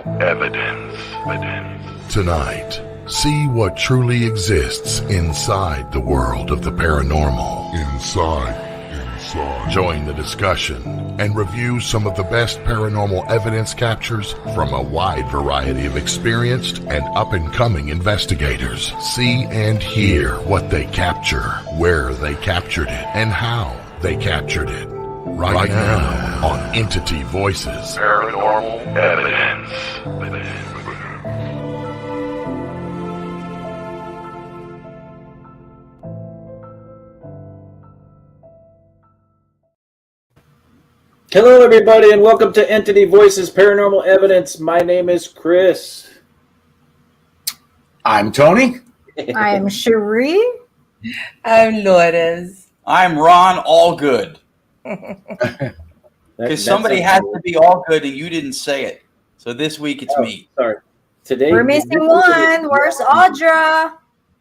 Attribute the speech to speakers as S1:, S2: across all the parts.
S1: Paranormal Evidence.
S2: Tonight, see what truly exists inside the world of the paranormal. Inside. Join the discussion and review some of the best paranormal evidence captures from a wide variety of experienced and up-and-coming investigators. See and hear what they capture, where they captured it, and how they captured it. Right now on Entity Voices
S1: Paranormal Evidence.
S3: Hello, everybody, and welcome to Entity Voices Paranormal Evidence. My name is Chris.
S4: I'm Tony.
S5: I'm Cherie.
S6: I'm Lourdes.
S4: I'm Ron Allgood. Because somebody has to be all good and you didn't say it. So this week it's me.
S3: Sorry. Today
S5: We're missing one. Where's Audra?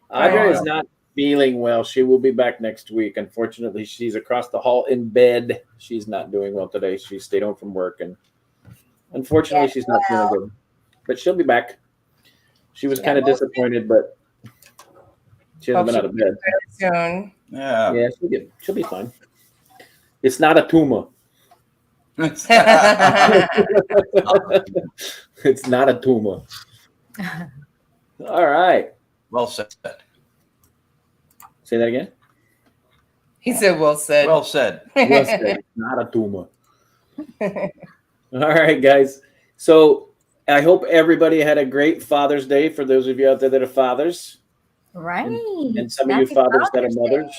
S3: Audra is not feeling well. She will be back next week. Unfortunately, she's across the hall in bed. She's not doing well today. She stayed home from work, and unfortunately, she's not feeling good. But she'll be back. She was kind of disappointed, but she hasn't been out of bed.
S6: Soon.
S3: Yeah, she'll be fine. It's not a tumor. It's not a tumor. All right.
S4: Well said.
S3: Say that again.
S6: He said, well said.
S4: Well said.
S3: Well said. Not a tumor. All right, guys. So I hope everybody had a great Father's Day for those of you out there that are fathers.
S5: Right.
S3: And some of you fathers that are mothers.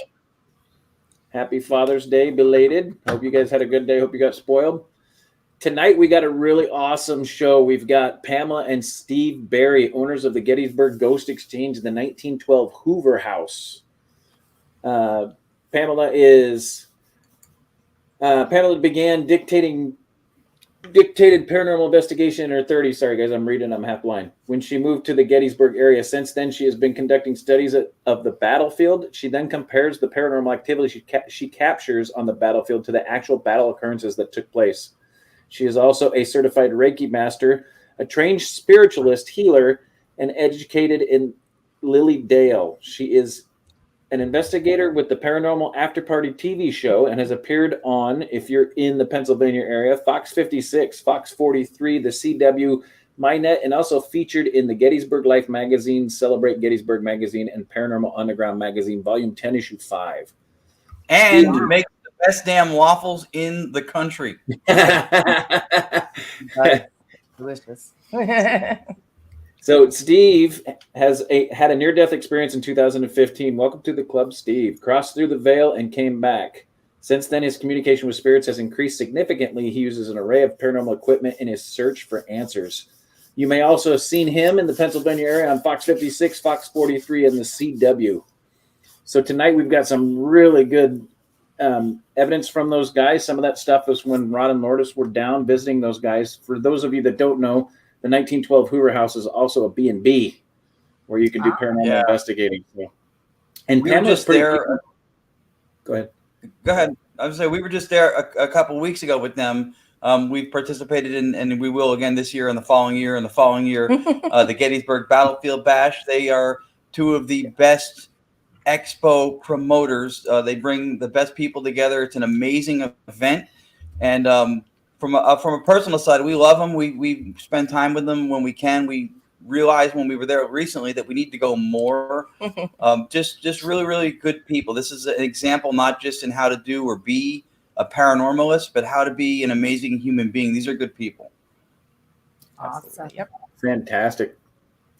S3: Happy Father's Day, belated. Hope you guys had a good day. Hope you got spoiled. Tonight, we got a really awesome show. We've got Pamela and Steve Barry, owners of the Gettysburg Ghost Exchange in the 1912 Hoover House. Pamela began dictated paranormal investigation in her 30s. Sorry, guys, I'm reading. I'm half blind. When she moved to the Gettysburg area. Since then, she has been conducting studies of the battlefield. She then compares the paranormal activity she captures on the battlefield to the actual battle occurrences that took place. She is also a certified Reiki Master, a trained spiritualist, healer, and educated in Lily Dale. She is an investigator with the Paranormal After-Party TV Show and has appeared on, if you're in the Pennsylvania area, Fox 56, Fox 43, the CW, Mynet, and also featured in the Gettysburg Life magazine, Celebrate Gettysburg Magazine, and Paranormal Underground Magazine, Volume 10, Issue 5.
S4: And make the best damn waffles in the country.
S6: Delicious.
S3: So Steve had a near-death experience in 2015. Welcome to the club, Steve. Crossed through the veil and came back. Since then, his communication with spirits has increased significantly. He uses an array of paranormal equipment in his search for answers. You may also have seen him in the Pennsylvania area on Fox 56, Fox 43, and the CW. So tonight we've got some really good evidence from those guys. Some of that stuff was when Ron and Lourdes were down visiting those guys. For those of you that don't know, the 1912 Hoover House is also a B&B where you can do paranormal investigating. So. And
S4: we were just there.
S3: Go ahead.
S4: Go ahead. I was saying we were just there a couple of weeks ago with them. We've participated in, and we will again this year and the following year, the Gettysburg Battlefield Bash. They are two of the best expo promoters. They bring the best people together. It's an amazing event. And from a personal side, we love them. We spend time with them when we can. We realized when we were there recently that we need to go more. Just really, really good people. This is an example not just in how to do or be a paranormalist, but how to be an amazing human being. These are good people.
S5: Awesome.
S6: Yep.
S3: Fantastic.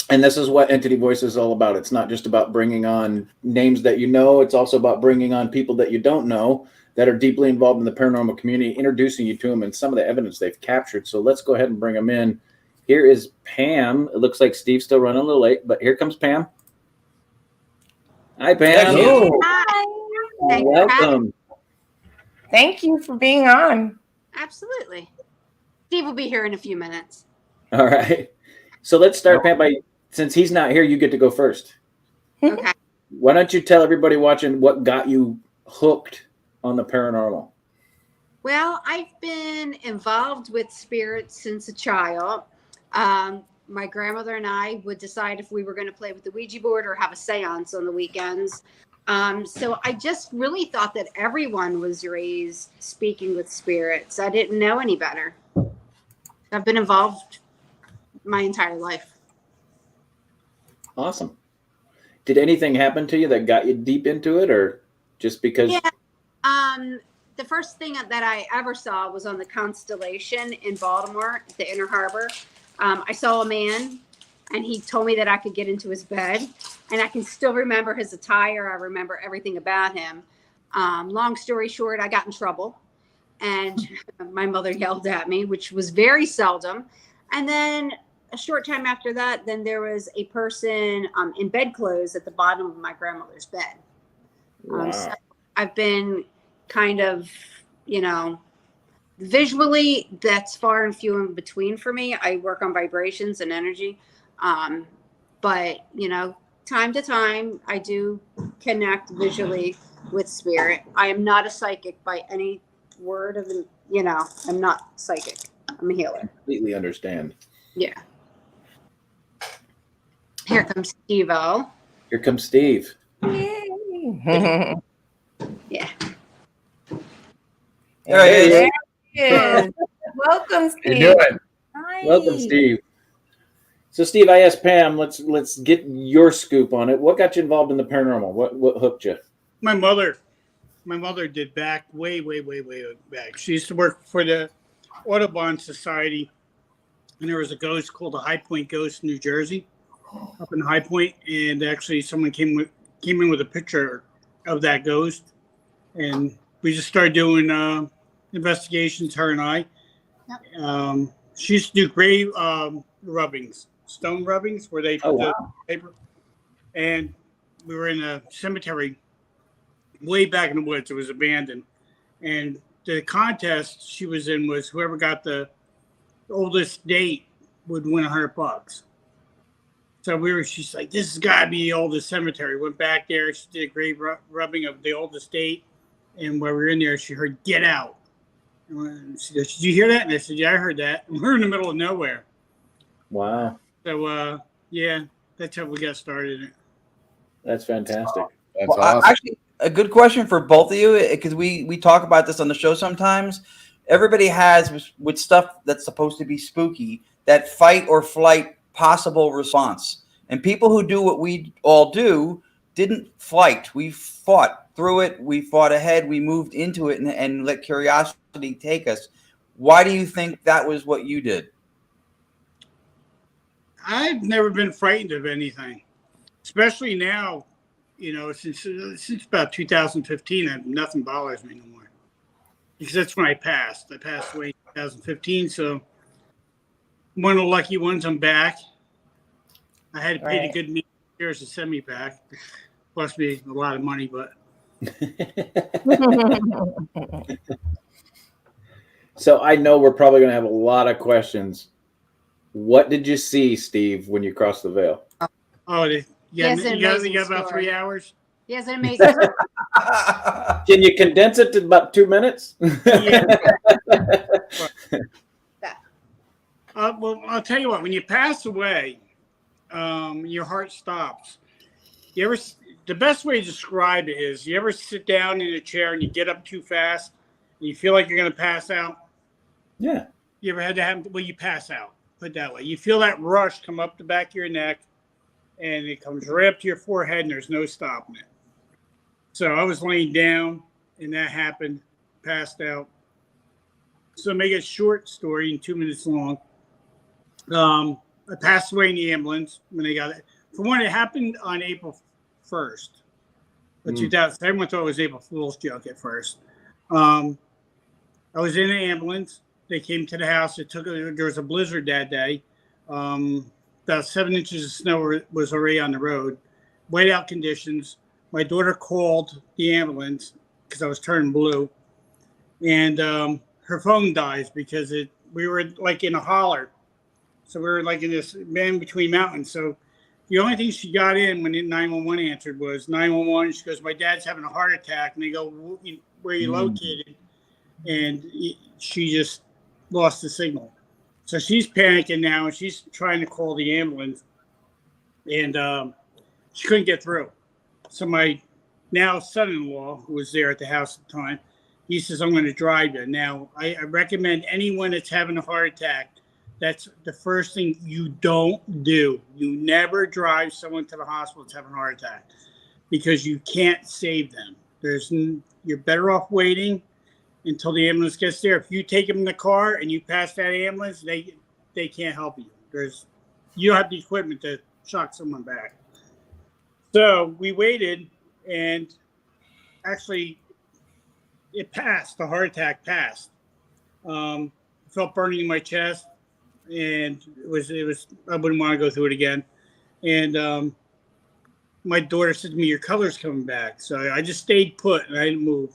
S3: And this is what Entity Voice is all about. It's not just about bringing on names that you know. It's also about bringing on people that you don't know that are deeply involved in the paranormal community, introducing you to them and some of the evidence they've captured. So let's go ahead and bring them in. Here is Pam. It looks like Steve's still running a little late, but here comes Pam. Hi, Pam.
S5: Hello. Hi.
S3: Welcome.
S6: Thank you for being on.
S7: Absolutely. Steve will be here in a few minutes.
S3: All right. So let's start, Pam, by, since he's not here, you get to go first.
S7: Okay.
S3: Why don't you tell everybody watching what got you hooked on the paranormal?
S7: Well, I've been involved with spirits since a child. My grandmother and I would decide if we were going to play with the Ouija board or have a seance on the weekends. So I just really thought that everyone was raised speaking with spirits. I didn't know any better. I've been involved my entire life.
S3: Awesome. Did anything happen to you that got you deep into it, or just because?
S7: Yeah. The first thing that I ever saw was on the Constellation in Baltimore, at the Inner Harbor. I saw a man, and he told me that I could get into his bed, and I can still remember his attire. I remember everything about him. Long story short, I got in trouble, and my mother yelled at me, which was very seldom. And then a short time after that, then there was a person in bedclothes at the bottom of my grandmother's bed.
S3: Wow.
S7: So I've been kind of, visually, that's far and few in between for me. I work on vibrations and energy. But, time to time, I do connect visually with spirit. I am not a psychic by any word of the, I'm not psychic. I'm a healer.
S3: Completely understand.
S7: Yeah. Here comes Steve-O.
S3: Here comes Steve.
S6: Yay.
S7: Yeah.
S4: There he is.
S6: There he is. Welcome,
S3: How you
S6: Steve.
S3: doing?
S5: Hi.
S3: Welcome, Steve. So, Steve, I asked Pam, let's get your scoop on it. What got you involved in the paranormal? What hooked you?
S8: My mother did back way back. She used to work for the Audubon Society, and there was a ghost called the High Point Ghost in New Jersey, up in High Point, and actually someone came in with a picture of that ghost, and we just started doing investigations, her and I.
S7: Yep.
S8: She used to do grave rubbings, stone rubbings, where they put the paper, and we were in a cemetery way back in the woods. It was abandoned, and the contest she was in was whoever got the oldest date would win $100. So she's like, this has got to be the oldest cemetery. Went back there. She did a grave rubbing of the oldest date, and while we were in there, she heard "Get out." And she goes, "Did you hear that?" And I said, "Yeah, I heard that." And we're in the middle of nowhere.
S3: Wow.
S8: So yeah, that's how we got started.
S3: That's fantastic.
S2: That's
S4: Well,
S2: awesome.
S4: actually, a good question for both of you, because we talk about this on the show sometimes. Everybody has, with stuff that's supposed to be spooky, that fight or flight possible response. And people who do what we all do didn't fight. We fought through it. We fought ahead. We moved into it and let curiosity take us. Why do you think that was what you did?
S8: I've never been frightened of anything, especially now. Since about 2015, nothing bothers me no more. Because that's when I passed. I passed away in 2015, so one of the lucky ones. I'm back. I had to pay the good years to send me back. Cost me a lot of money, but.
S3: So I know we're probably going to have a lot of questions. What did you see, Steve, when you crossed the veil?
S8: Oh,
S7: He has an
S8: you got
S7: amazing
S8: about
S7: story.
S8: 3 hours.
S7: He has an amazing story.
S3: Can you condense it to about 2 minutes?
S8: Yeah. Well, I'll tell you what. When you pass away, your heart stops. The best way to describe it is: you ever sit down in a chair and you get up too fast and you feel like you're going to pass out?
S3: Yeah.
S8: You ever had that happen? Well, you pass out. Put it that way. You feel that rush come up the back of your neck, and it comes right up to your forehead, and there's no stopping it. So I was laying down, and that happened. Passed out. So to make a short story, and 2 minutes long, I passed away in the ambulance when they got it. For one, it happened on April 1st of 2000. Everyone thought it was April Fool's joke at first. I was in an ambulance. They came to the house. There was a blizzard that day. About 7 inches of snow was already on the road. Whiteout conditions. My daughter called the ambulance because I was turning blue. And her phone dies because we were like in a holler. So we were like in this man between mountains. So the only thing she got in when 911 answered was 911. She goes, "My dad's having a heart attack." And they go, "Where are you located?" And she just lost the signal. So she's panicking now, and she's trying to call the ambulance, and she couldn't get through. So my now son-in-law, who was there at the house at the time, he says, I'm going to drive you. Now, I recommend anyone that's having a heart attack, that's the first thing you don't do. You never drive someone to the hospital that's having a heart attack, because you can't save them. You're better off waiting until the ambulance gets there. If you take them in the car and you pass that ambulance, they can't help you. You don't have the equipment to shock someone back. So we waited, and actually it passed. The heart attack passed. Felt burning in my chest, and it was. I wouldn't want to go through it again. And my daughter said to me, "Your color's coming back." So I just stayed put, and I didn't move.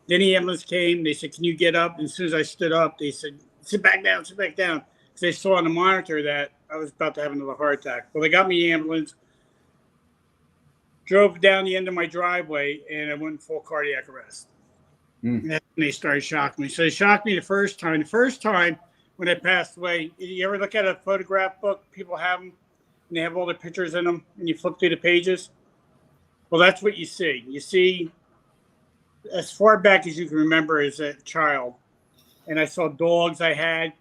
S8: Then the ambulance came. They said, "Can you get up?" And as soon as I stood up, they said, "Sit back down, sit back down." Because they saw on the monitor that I was about to have another heart attack. Well, they got me the ambulance, drove down the end of my driveway, and I went in full cardiac arrest. And that's when they started shocking me. So they shocked me the first time. The first time when I passed away, you ever look at a photograph book? People have them, and they have all the pictures in them, and you flip through the pages. Well, that's what you see. You see, as far back as you can remember as a child, and I saw dogs I had,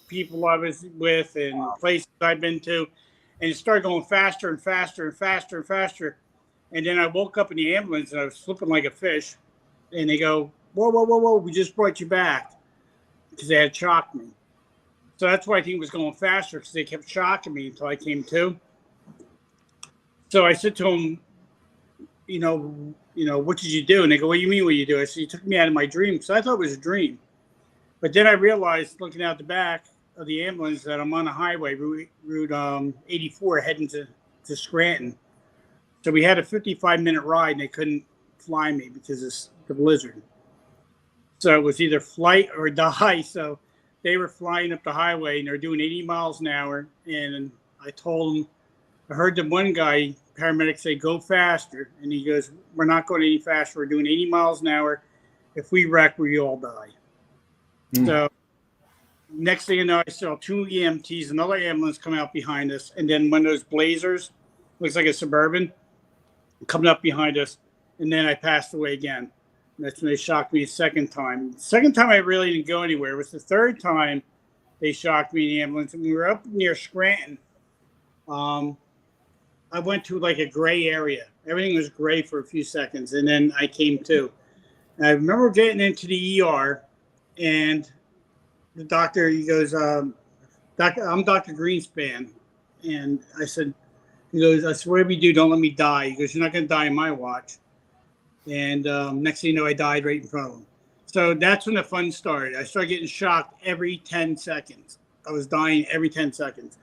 S8: people I was with, and places I've been to, and it started going faster and faster and faster and faster. And then I woke up in the ambulance, and I was flipping like a fish, and they go, "Whoa, whoa, whoa, whoa, we just brought you back," because they had shocked me. So that's why I think it was going faster, because they kept shocking me until I came to. So I said to them, you know, "What did you do?" And they go, "What do you mean, what you do?" I said, "You took me out of my dream." So I thought it was a dream. But then I realized, looking out the back of the ambulance, that I'm on a highway, Route 84, heading to Scranton. So we had a 55-minute ride, and they couldn't fly me because of the blizzard. So it was either flight or die. So they were flying up the highway, and they're doing 80 miles an hour. And I told them, I heard the one guy, paramedic, say, "Go faster." And he goes, "We're not going any faster. We're doing 80 miles an hour. If we wreck, we all die." So next thing you know, I saw 2 EMTs, another ambulance come out behind us. And then one of those Blazers, looks like a Suburban, coming up behind us. And then I passed away again. And that's when they shocked me a second time. The second time I really didn't go anywhere. It was the third time they shocked me in the ambulance. And we were up near Scranton. I went to like a gray area. Everything was gray for a few seconds. And then I came to. And I remember getting into the ER, and the doctor, he goes, "Doctor, I'm Dr. Greenspan." And I said, I said, "Whatever you do, don't let me die." He goes, "You're not going to die in my watch." And next thing you know, I died right in front of him. So that's when the fun started. I started getting shocked every 10 seconds. I was dying every 10 seconds.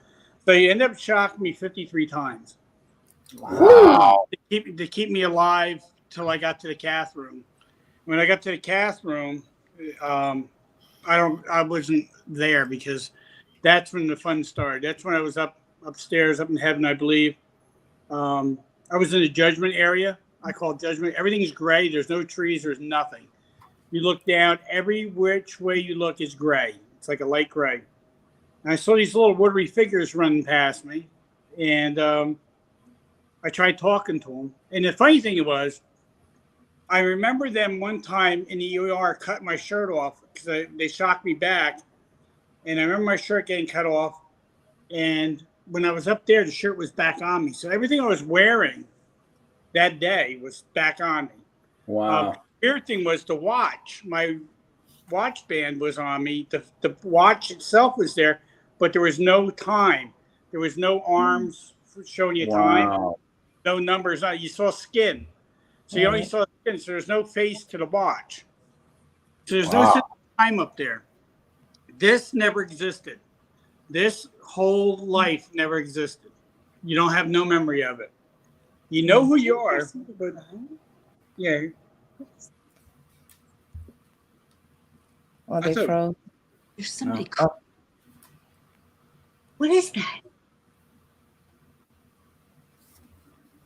S8: So he ended up shocking me 53 times.
S3: Wow.
S8: To keep me alive till I got to the cath room. When I got to the cath room, I wasn't there, because that's when the fun started. That's when I was upstairs, up in heaven, I believe. I was in the judgment area. I call it judgment. Everything's gray. There's no trees. There's nothing. You look down, every which way you look is gray. It's like a light gray. And I saw these little watery figures running past me, and I tried talking to them. And the funny thing was, I remember them one time in the ER cutting my shirt off, because they shocked me back. And I remember my shirt getting cut off. And when I was up there, the shirt was back on me. So everything I was wearing that day was back on me.
S3: Wow.
S8: The weird thing was the watch. My watch band was on me. The watch itself was there, but there was no time. There was no arms showing you time. No numbers. You saw skin. So you only saw skin. So there's no face to the watch. So there's no time up there. This never existed. This whole life never existed. You don't have no memory of it. You know who you are, but yeah.
S6: Well, they froze.
S7: There's somebody. What is that?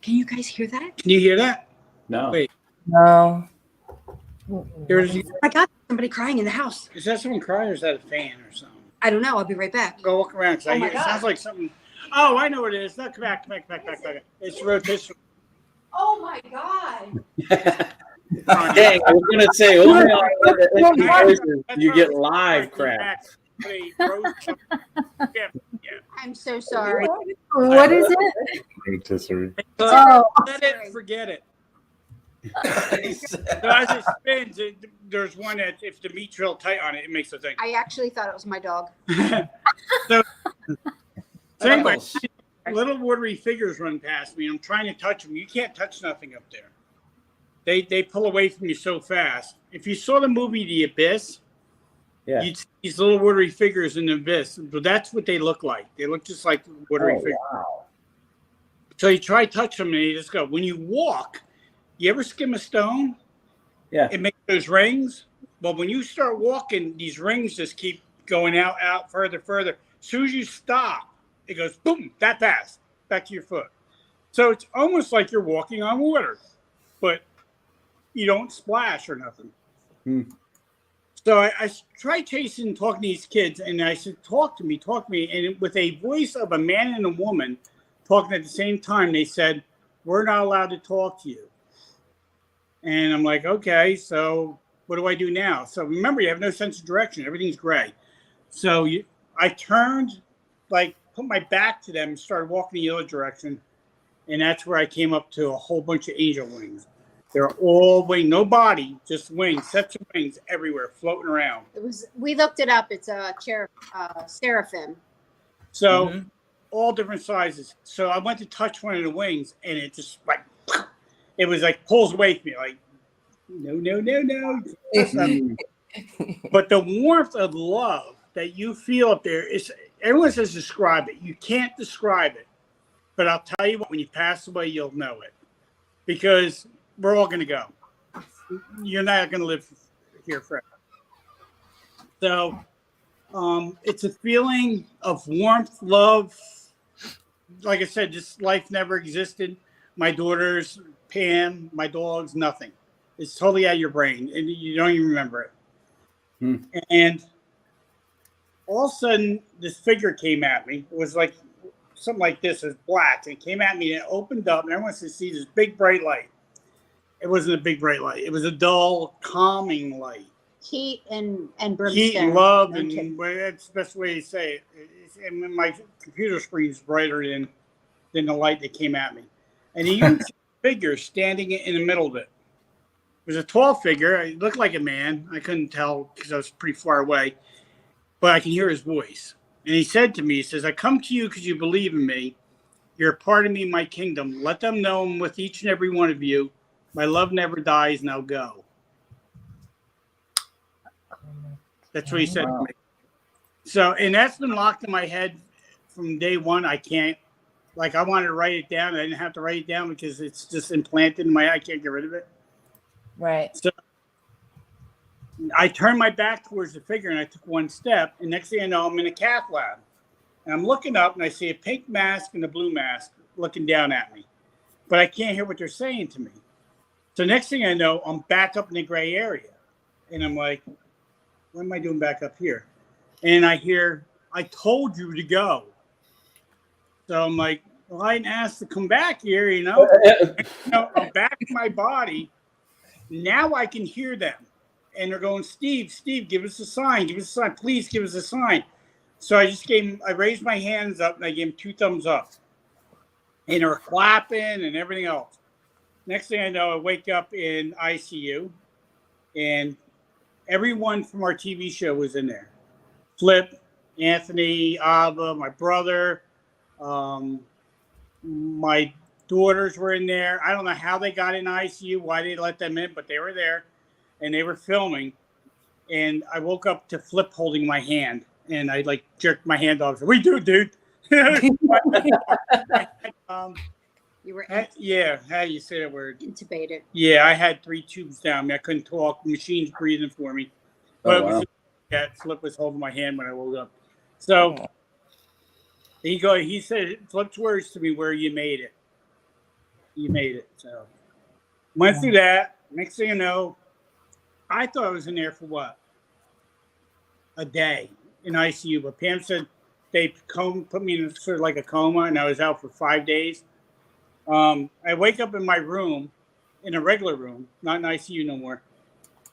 S7: Can you guys hear that?
S8: Can you hear that?
S3: No.
S8: Wait.
S6: No.
S8: There's.
S7: I got somebody crying in the house.
S8: Is that someone crying, or is that a fan or something?
S7: I don't know. I'll be right back.
S8: Go walk around. 'Cause
S7: Oh my
S8: it
S7: God.
S8: sounds like something. Oh, I know what it is. No, come back. It's rotisserie.
S7: Oh my God.
S3: Dang, I was gonna say, only on the Entity Voices you get live crap.
S7: I'm so sorry.
S5: What is it?
S9: Rotisserie.
S5: Oh.
S8: Let it, forget it. So as it spins, there's one that if the meat's real tight on it, it makes the thing.
S7: I actually thought it was my dog.
S8: So anyway, little watery figures run past me. I'm trying to touch them. You can't touch nothing up there. They pull away from you so fast. If you saw the movie The Abyss,
S3: Yeah.
S8: you'd see these little watery figures in the abyss. But that's what they look like. They look just like watery figures.
S3: Wow.
S8: So you try to touch them and you just go. When you walk, you ever skim a stone?
S3: Yeah.
S8: It makes those rings. But when you start walking, these rings just keep going out, further. As soon as you stop, it goes boom, that fast, back to your foot. So it's almost like you're walking on water, but you don't splash or nothing. So I tried talking to these kids, and I said, talk to me. And with a voice of a man and a woman talking at the same time, they said, we're not allowed to talk to you. And I'm like, okay, so what do I do now? So remember, you have no sense of direction. Everything's gray. So I turned, put my back to them and started walking the other direction. And that's where I came up to a whole bunch of angel wings. They're all wings, no body, just wings, sets of wings everywhere, floating around.
S7: We looked it up. It's a seraphim.
S8: So all different sizes. So I went to touch one of the wings, and it just it was like pulls away from me, like no. But the warmth of love that you feel up there is. Everyone says describe it. You can't describe it, but I'll tell you what. When you pass away, you'll know it, because we're all going to go. You're not going to live here forever. So it's a feeling of warmth, love. Like I said, this life never existed. My daughters, Pam, my dogs, nothing. It's totally out of your brain, and you don't even remember it. And all of a sudden, this figure came at me. It was like something like this. It was black. And it came at me, and it opened up, and everyone could see this big, bright light. It wasn't a big, bright light. It was a dull, calming light.
S7: Heat and brimstone.
S8: Heat and love,
S7: Okay.
S8: and that's the best way to say it. And my computer screen is brighter than the light that came at me. And he used a figure standing in the middle of it. It was a tall figure. It looked like a man. I couldn't tell because I was pretty far away. But I can hear his voice. And he said to me, he says, I come to you because you believe in me. You're a part of me, my kingdom. Let them know I'm with each and every one of you. My love never dies, now go. That's what he said to me. So, and that's been locked in my head from day one. I can't, I wanted to write it down. I didn't have to write it down because it's just implanted in my head. I can't get rid of it.
S6: Right.
S8: So I turned my back towards the figure and I took one step. And next thing I know, I'm in a cath lab. And I'm looking up and I see a pink mask and a blue mask looking down at me. But I can't hear what they're saying to me. So next thing I know, I'm back up in the gray area. And I'm like, what am I doing back up here? And I hear, I told you to go. So I'm like, well, I didn't ask to come back here, I'm back in my body. Now I can hear them. And they're going, Steve, give us a sign. Please give us a sign. So I raised my hands up and I gave them 2 thumbs up. And they were clapping and everything else. Next thing I know, I wake up in ICU and everyone from our TV show was in there. Flip, Anthony, Ava, my brother, my daughters were in there. I don't know how they got in ICU, why they let them in, but they were there and they were filming. And I woke up to Flip holding my hand and I jerked my hand off. What do you do, dude?
S7: You were
S8: yeah, how do you say that word?
S7: intubated.
S8: Yeah, I had 3 tubes down me. I couldn't talk. Machines breathing for me. But Flip was holding my hand when I woke up. So he said, Flip's words to me were, you made it. You made it. So went through that. Next thing you know, I thought I was in there for what? A day. in ICU, but Pam said they put me in sort of like a coma, and I was out for 5 days. I wake up in my room, in a regular room, not in ICU no more,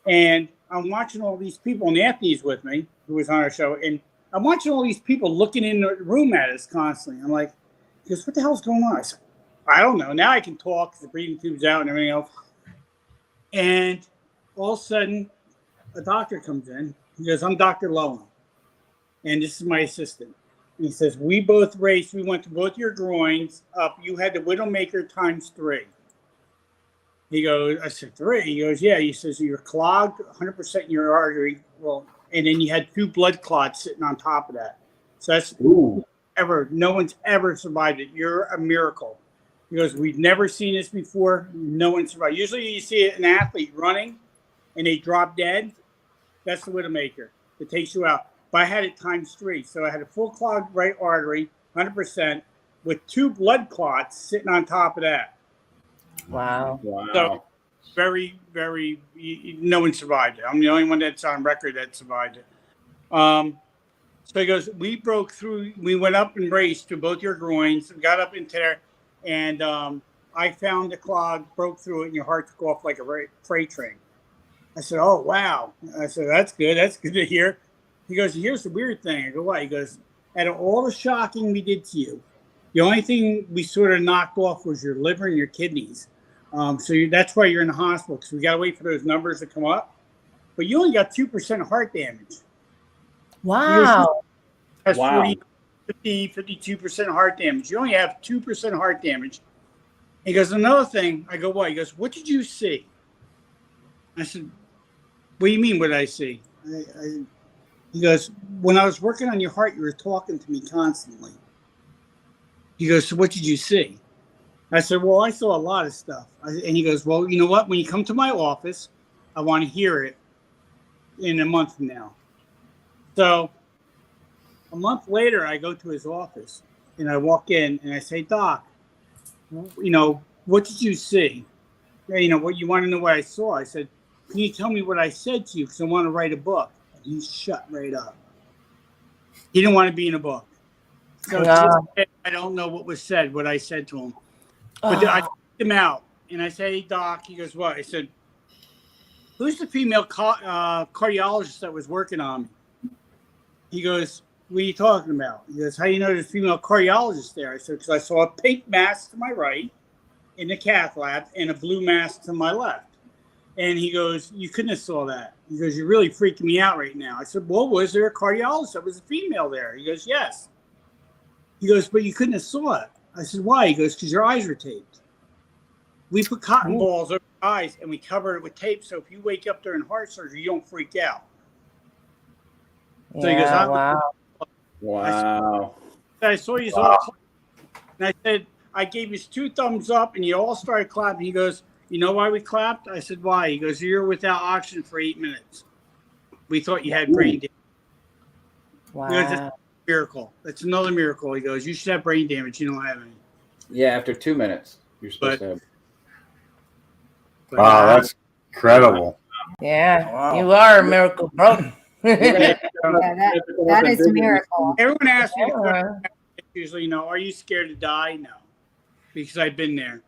S8: and I'm watching all these people, and Anthony's with me, who was on our show, and I'm watching all these people looking in the room at us constantly. I'm like, he goes, what the hell's going on? I said, I don't know. Now I can talk because the breathing tube's out and everything else. And all of a sudden, a doctor comes in. He goes, I'm Dr. Lowen, and this is my assistant. And he says, we both raced. We went to both your groins up. You had the Widowmaker times 3. He goes, I said, 3? He goes, yeah. He says, you're clogged 100% in your artery. Well, and then you had 2 blood clots sitting on top of that. So that's no one's ever survived it. You're a miracle. He goes, we've never seen this before. No one survived. Usually you see an athlete running and they drop dead. That's the Widowmaker. It takes you out. But I had it times 3. So I had a full clogged right artery, 100%, with 2 blood clots sitting on top of that.
S6: Wow.
S8: So very, very, no one survived it. I'm the only one that's on record that survived it. So he goes, we broke through, we went up and raced to both your groins, got up into there, and I found the clog, broke through it, and your heart took off like a freight train. I said, oh, wow. I said, that's good. That's good to hear. He goes, here's the weird thing. I go, what? He goes, out of all the shocking we did to you, the only thing we sort of knocked off was your liver and your kidneys. That's why you're in the hospital, because we got to wait for those numbers to come up. But you only got 2% of heart damage.
S6: Wow.
S8: That's 52% heart damage. You only have 2% heart damage. He goes, another thing. I go, what? He goes, what did you see? I said, what do you mean, what did I see? He goes, when I was working on your heart, you were talking to me constantly. He goes, so what did you see? I said, well, I saw a lot of stuff. And he goes, well, you know what? When you come to my office, I want to hear it in a month from now. So a month later, I go to his office and I walk in and I say, Doc, what did you see? What you want to know what I saw? I said, can you tell me what I said to you? Because I want to write a book. And he shut right up. He didn't want to be in a book. So I don't know what was said, what I said to him. But I took him out and I said, hey, Doc. He goes, what? I said, who's the female cardiologist that was working on me? He goes, what are you talking about? He goes, how do you know there's a female cardiologist there? I said, because I saw a pink mask to my right in the cath lab and a blue mask to my left. And he goes, you couldn't have saw that. He goes, you're really freaking me out right now. I said, well, was there a cardiologist that was a female there? He goes, yes. He goes, but you couldn't have saw it. I said, why? He goes, because your eyes were taped. We put cotton balls over your eyes and we covered it with tape. So if you wake up during heart surgery, you don't freak out. So he goes,
S3: wow.
S8: I saw you all clap. And I said, I gave you 2 thumbs up and you all started clapping. He goes, you know why we clapped? I said, why? He goes, you're without oxygen for 8 minutes. We thought you had brain damage.
S6: Wow.
S8: He goes, that's a miracle. That's another miracle. He goes, you should have brain damage. You don't have any.
S3: Yeah, after 2 minutes, you're supposed to have.
S9: Wow, that's incredible.
S6: Yeah,
S4: Wow.
S6: you are a miracle, bro.
S5: That is a miracle.
S8: Everyone asks me, usually, are you scared to die? No, because I've been there.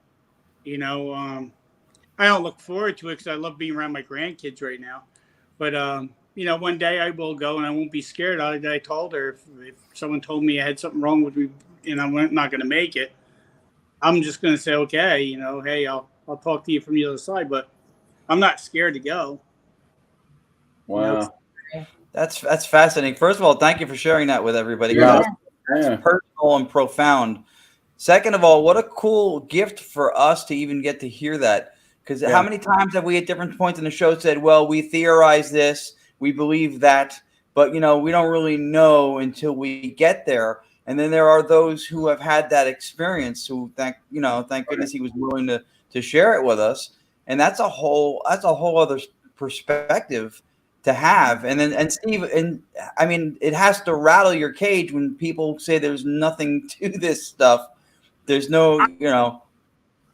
S8: I don't look forward to it because I love being around my grandkids right now. But, one day I will go and I won't be scared. I told her if someone told me I had something wrong with me and I'm not going to make it, I'm just going to say, okay, hey, I'll talk to you from the other side. But I'm not scared to go.
S3: Wow.
S4: That's fascinating. First of all, thank you for sharing that with everybody.
S9: Yeah.
S4: It's personal and profound. Second of all, what a cool gift for us to even get to hear that. Because how many times have we at different points in the show said, well, we theorize this, we believe that, but, we don't really know until we get there. And then there are those who have had that experience who thank goodness he was willing to share it with us. And that's a whole other perspective to have. And Steve, it has to rattle your cage when people say there's nothing to this stuff. There's no,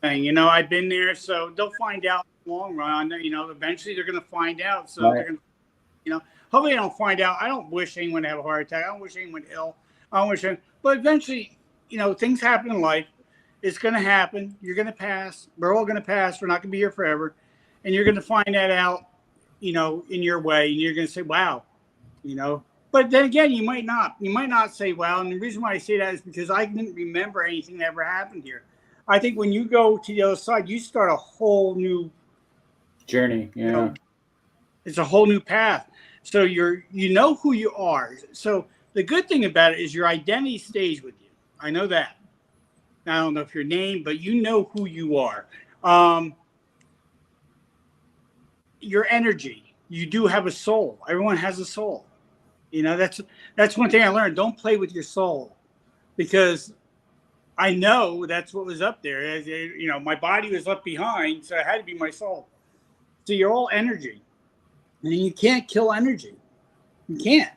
S8: I've been there, so they'll find out in the long run. Eventually they're going to find out. So they're going to You know, hopefully I don't find out. I don't wish anyone to have a heart attack. I don't wish anyone ill. I don't wish anyone, but eventually, you know, things happen in life. It's going to happen. You're going to pass. We're all going to pass. We're not going to be here forever. And you're going to find that out, you know, in your way. And you're going to say, wow, you know. But then again, you might not. You might not say, wow. And the reason why I say that is because I didn't remember anything that ever happened here. I think when you go to the other side, you start a whole new
S3: journey. Yeah.
S8: You know, it's a whole new path. So you know who you are. So the good thing about it is your identity stays with you. I know that. I don't know if your name, but you know who you are. Your energy. You do have a soul. Everyone has a soul. You know, that's one thing I learned. Don't play with your soul, because I know that's what was up there. As you know, my body was left behind, so it had to be my soul. So you're all energy, and you can't kill energy. You can't.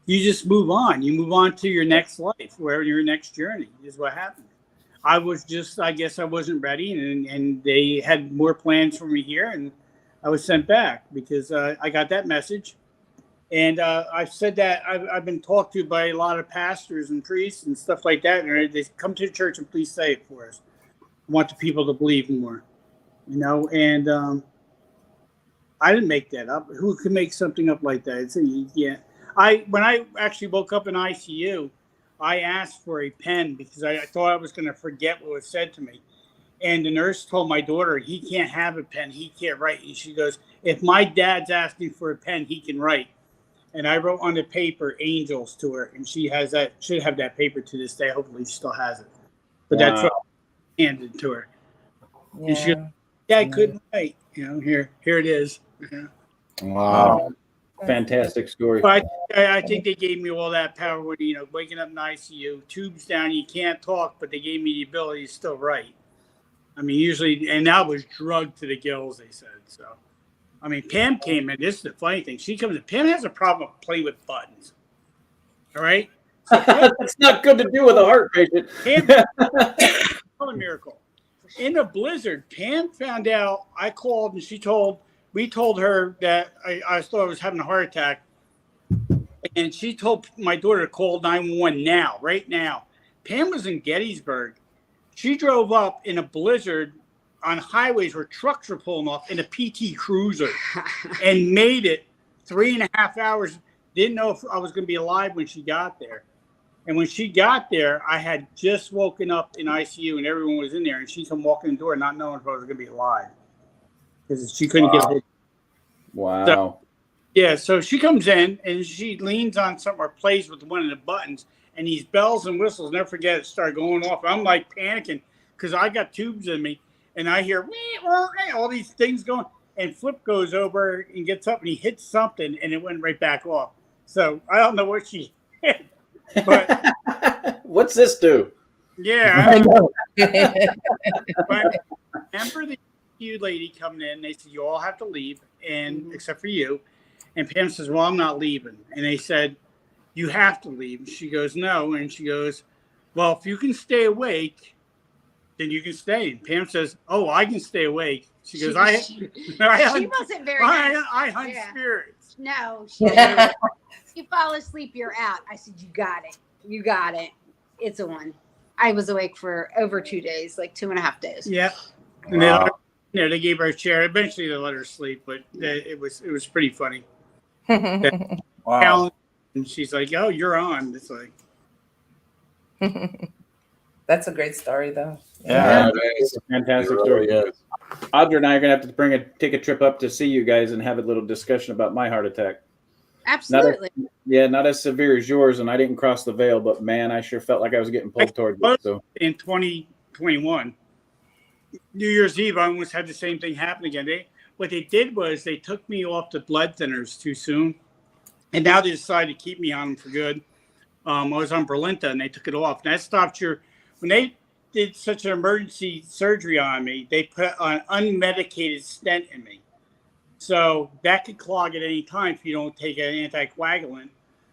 S8: You just move on. You move on to your next life, wherever your next journey is. What happened. I guess I wasn't ready, and they had more plans for me here, and I was sent back because I got that message. And I've said that I've been talked to by a lot of pastors and priests and stuff like that. And they come to the church and please say it for us. I want the people to believe more, you know. And I didn't make that up. Who could make something up like that? When I actually woke up in ICU, I asked for a pen because I thought I was going to forget what was said to me. And the nurse told my daughter, he can't have a pen. He can't write. And she goes, if my dad's asking for a pen, he can write. And I wrote on the paper angels to her, and she has that, should have that paper to this day. Hopefully she still has it. But that's what I handed to her.
S6: Yeah.
S8: And she goes, I couldn't wait. You know, here it is. Yeah.
S9: Wow.
S3: Fantastic story.
S8: But I think they gave me all that power when, you know, waking up in ICU, tubes down, you can't talk, but they gave me the ability to still write. I mean, usually, and I was drugged to the gills, they said. So, I mean, Pam came in. This is the funny thing. She comes in. Pam has a problem with playing with buttons. All right? So
S3: That's not good to do with a heart patient.
S8: Pam, a miracle. In a blizzard, Pam found out. I called and we told her that I thought I was having a heart attack. And she told my daughter to call 911 now, right now. Pam was in Gettysburg. She drove up in a blizzard on highways where trucks were pulling off in a PT Cruiser and made it 3.5 hours. Didn't know if I was going to be alive when she got there. And when she got there, I had just woken up in ICU and everyone was in there. And she come walking in the door not knowing if I was going to be alive because she couldn't get hold.
S3: Wow.
S8: So, yeah, so she comes in and she leans on something or plays with one of the buttons. And these bells and whistles, never forget it, start going off. I'm like panicking because I got tubes in me. And I hear all these things going. And Flip goes over and gets up and he hits something and it went right back off. So I don't know what she hit. But
S3: what's this do?
S8: Yeah.
S6: I know.
S8: But remember the lady coming in. They said, you all have to leave, and except for you. And Pam says, well, I'm not leaving. And they said, you have to leave. She goes, no. And she goes, well, if you can stay awake, then you can stay. And Pam says, oh, I can stay awake. She goes,
S7: she wasn't very nice.
S8: I hunt spirits.
S7: No, you fall asleep, you're out. I said, you got it. You got it. It's a one. I was awake for over 2 days, like 2.5 days.
S8: Yeah. And they gave her a chair. Eventually they let her sleep, but it was pretty funny.
S4: Wow.
S8: And she's like, oh, you're on. It's like.
S6: That's a great story, though.
S3: Yeah, it's a fantastic story. Audra and I are going to have to take a trip up to see you guys and have a little discussion about my heart attack.
S7: Absolutely.
S3: Not as severe as yours, and I didn't cross the veil, but man, I sure felt like I was getting pulled towards it. So
S8: in 2021, New Year's Eve, I almost had the same thing happen again. What they did was they took me off the blood thinners too soon, and now they decided to keep me on them for good. I was on Brilinta, and they took it off. And that stopped when they did such an emergency surgery on me, they put an unmedicated stent in me. So that could clog at any time if you don't take an anticoagulant,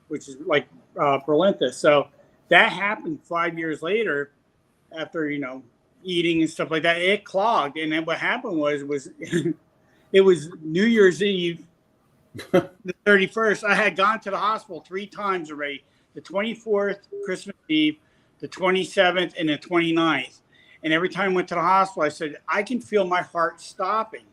S8: which is like Brilinta. So that happened 5 years later after, eating and stuff like that. It clogged. And then what happened was it was New Year's Eve the 31st, I had gone to the hospital 3 times already. The 24th, Christmas Eve, the 27th, and the 29th. And every time I went to the hospital, I said, I can feel my heart stopping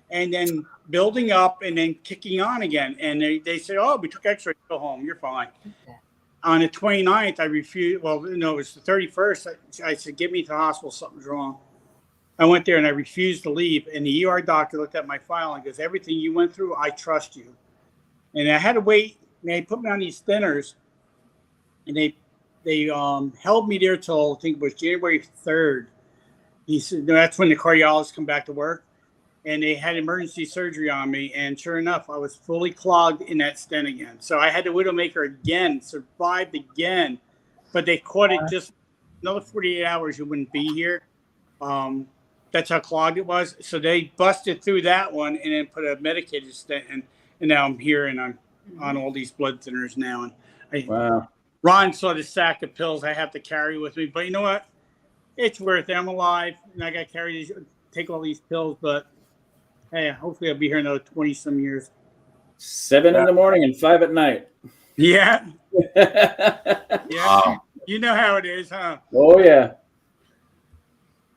S8: and then building up and then kicking on again. And they said, oh, we took x-rays, go home, you're fine. Okay. On the 29th, I refused. Well, no, it was the 31st. I said, get me to the hospital, something's wrong. I went there and I refused to leave. And the ER doctor looked at my file and goes, everything you went through, I trust you. And I had to wait. And they put me on these thinners. And they held me there till I think it was January 3rd. He said, no, that's when the cardiologists come back to work. And they had emergency surgery on me. And sure enough, I was fully clogged in that stent again. So I had the Widowmaker again, survived again. But they caught it just another 48 hours, you wouldn't be here. That's how clogged it was. So they busted through that one and then put a medicated stent in. And now I'm here and I'm on all these blood thinners now. And
S3: Wow.
S8: Ron saw the sack of pills I have to carry with me. But you know what? It's worth it. I'm alive. And I got to carry these, take all these pills. But hey, hopefully I'll be here another 20-some years.
S3: 7 in the morning and 5 at night.
S8: Yeah. Yeah.
S9: Wow.
S8: You know how it is, huh?
S3: Oh, yeah.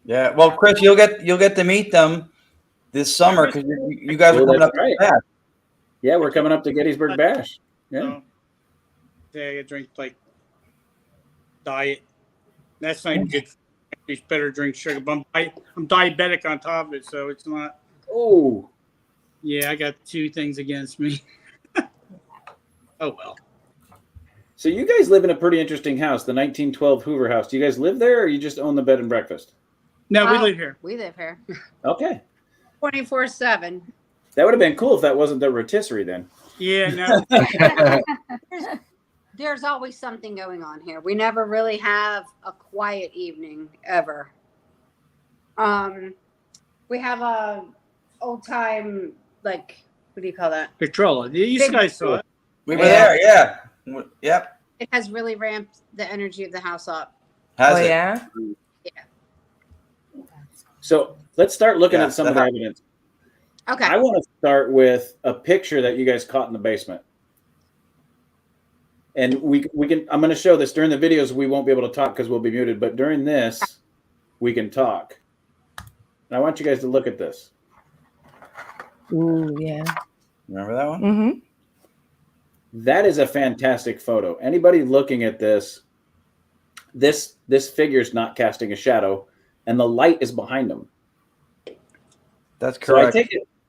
S4: Yeah. Well, Chris, you'll get to meet them this summer because you guys are coming up.
S3: Right. Yeah, we're coming up to Gettysburg Bash. Yeah.
S8: So, I drink like diet. That's not even good. It's better to drink sugar. But I'm diabetic on top of it, so it's not.
S3: Oh.
S8: Yeah, I got 2 things against me. Oh, well.
S3: So you guys live in a pretty interesting house, the 1912 Hoover House. Do you guys live there or you just own the bed and breakfast?
S8: No, we live here.
S7: We live here.
S3: Okay.
S7: 24/7.
S3: That would have been cool if that wasn't the rotisserie then.
S8: Yeah, no.
S7: There's always something going on here. We never really have a quiet evening ever. We have a old time, like, what do you call that?
S8: Victrola. You guys saw it.
S4: We were there, yeah. Yep.
S7: It has really ramped the energy of the house up.
S4: Has it?
S6: Yeah.
S3: So let's start looking at some of the evidence.
S7: Okay.
S3: I want to start with a picture that you guys caught in the basement. And we can, I'm going to show this during the videos. We won't be able to talk because we'll be muted, but during this, we can talk. And I want you guys to look at this.
S6: Ooh, yeah.
S4: Remember that one?
S6: Mm-hmm.
S3: That is a fantastic photo. Anybody looking at this figure is not casting a shadow, and the light is behind them.
S4: That's correct.
S3: So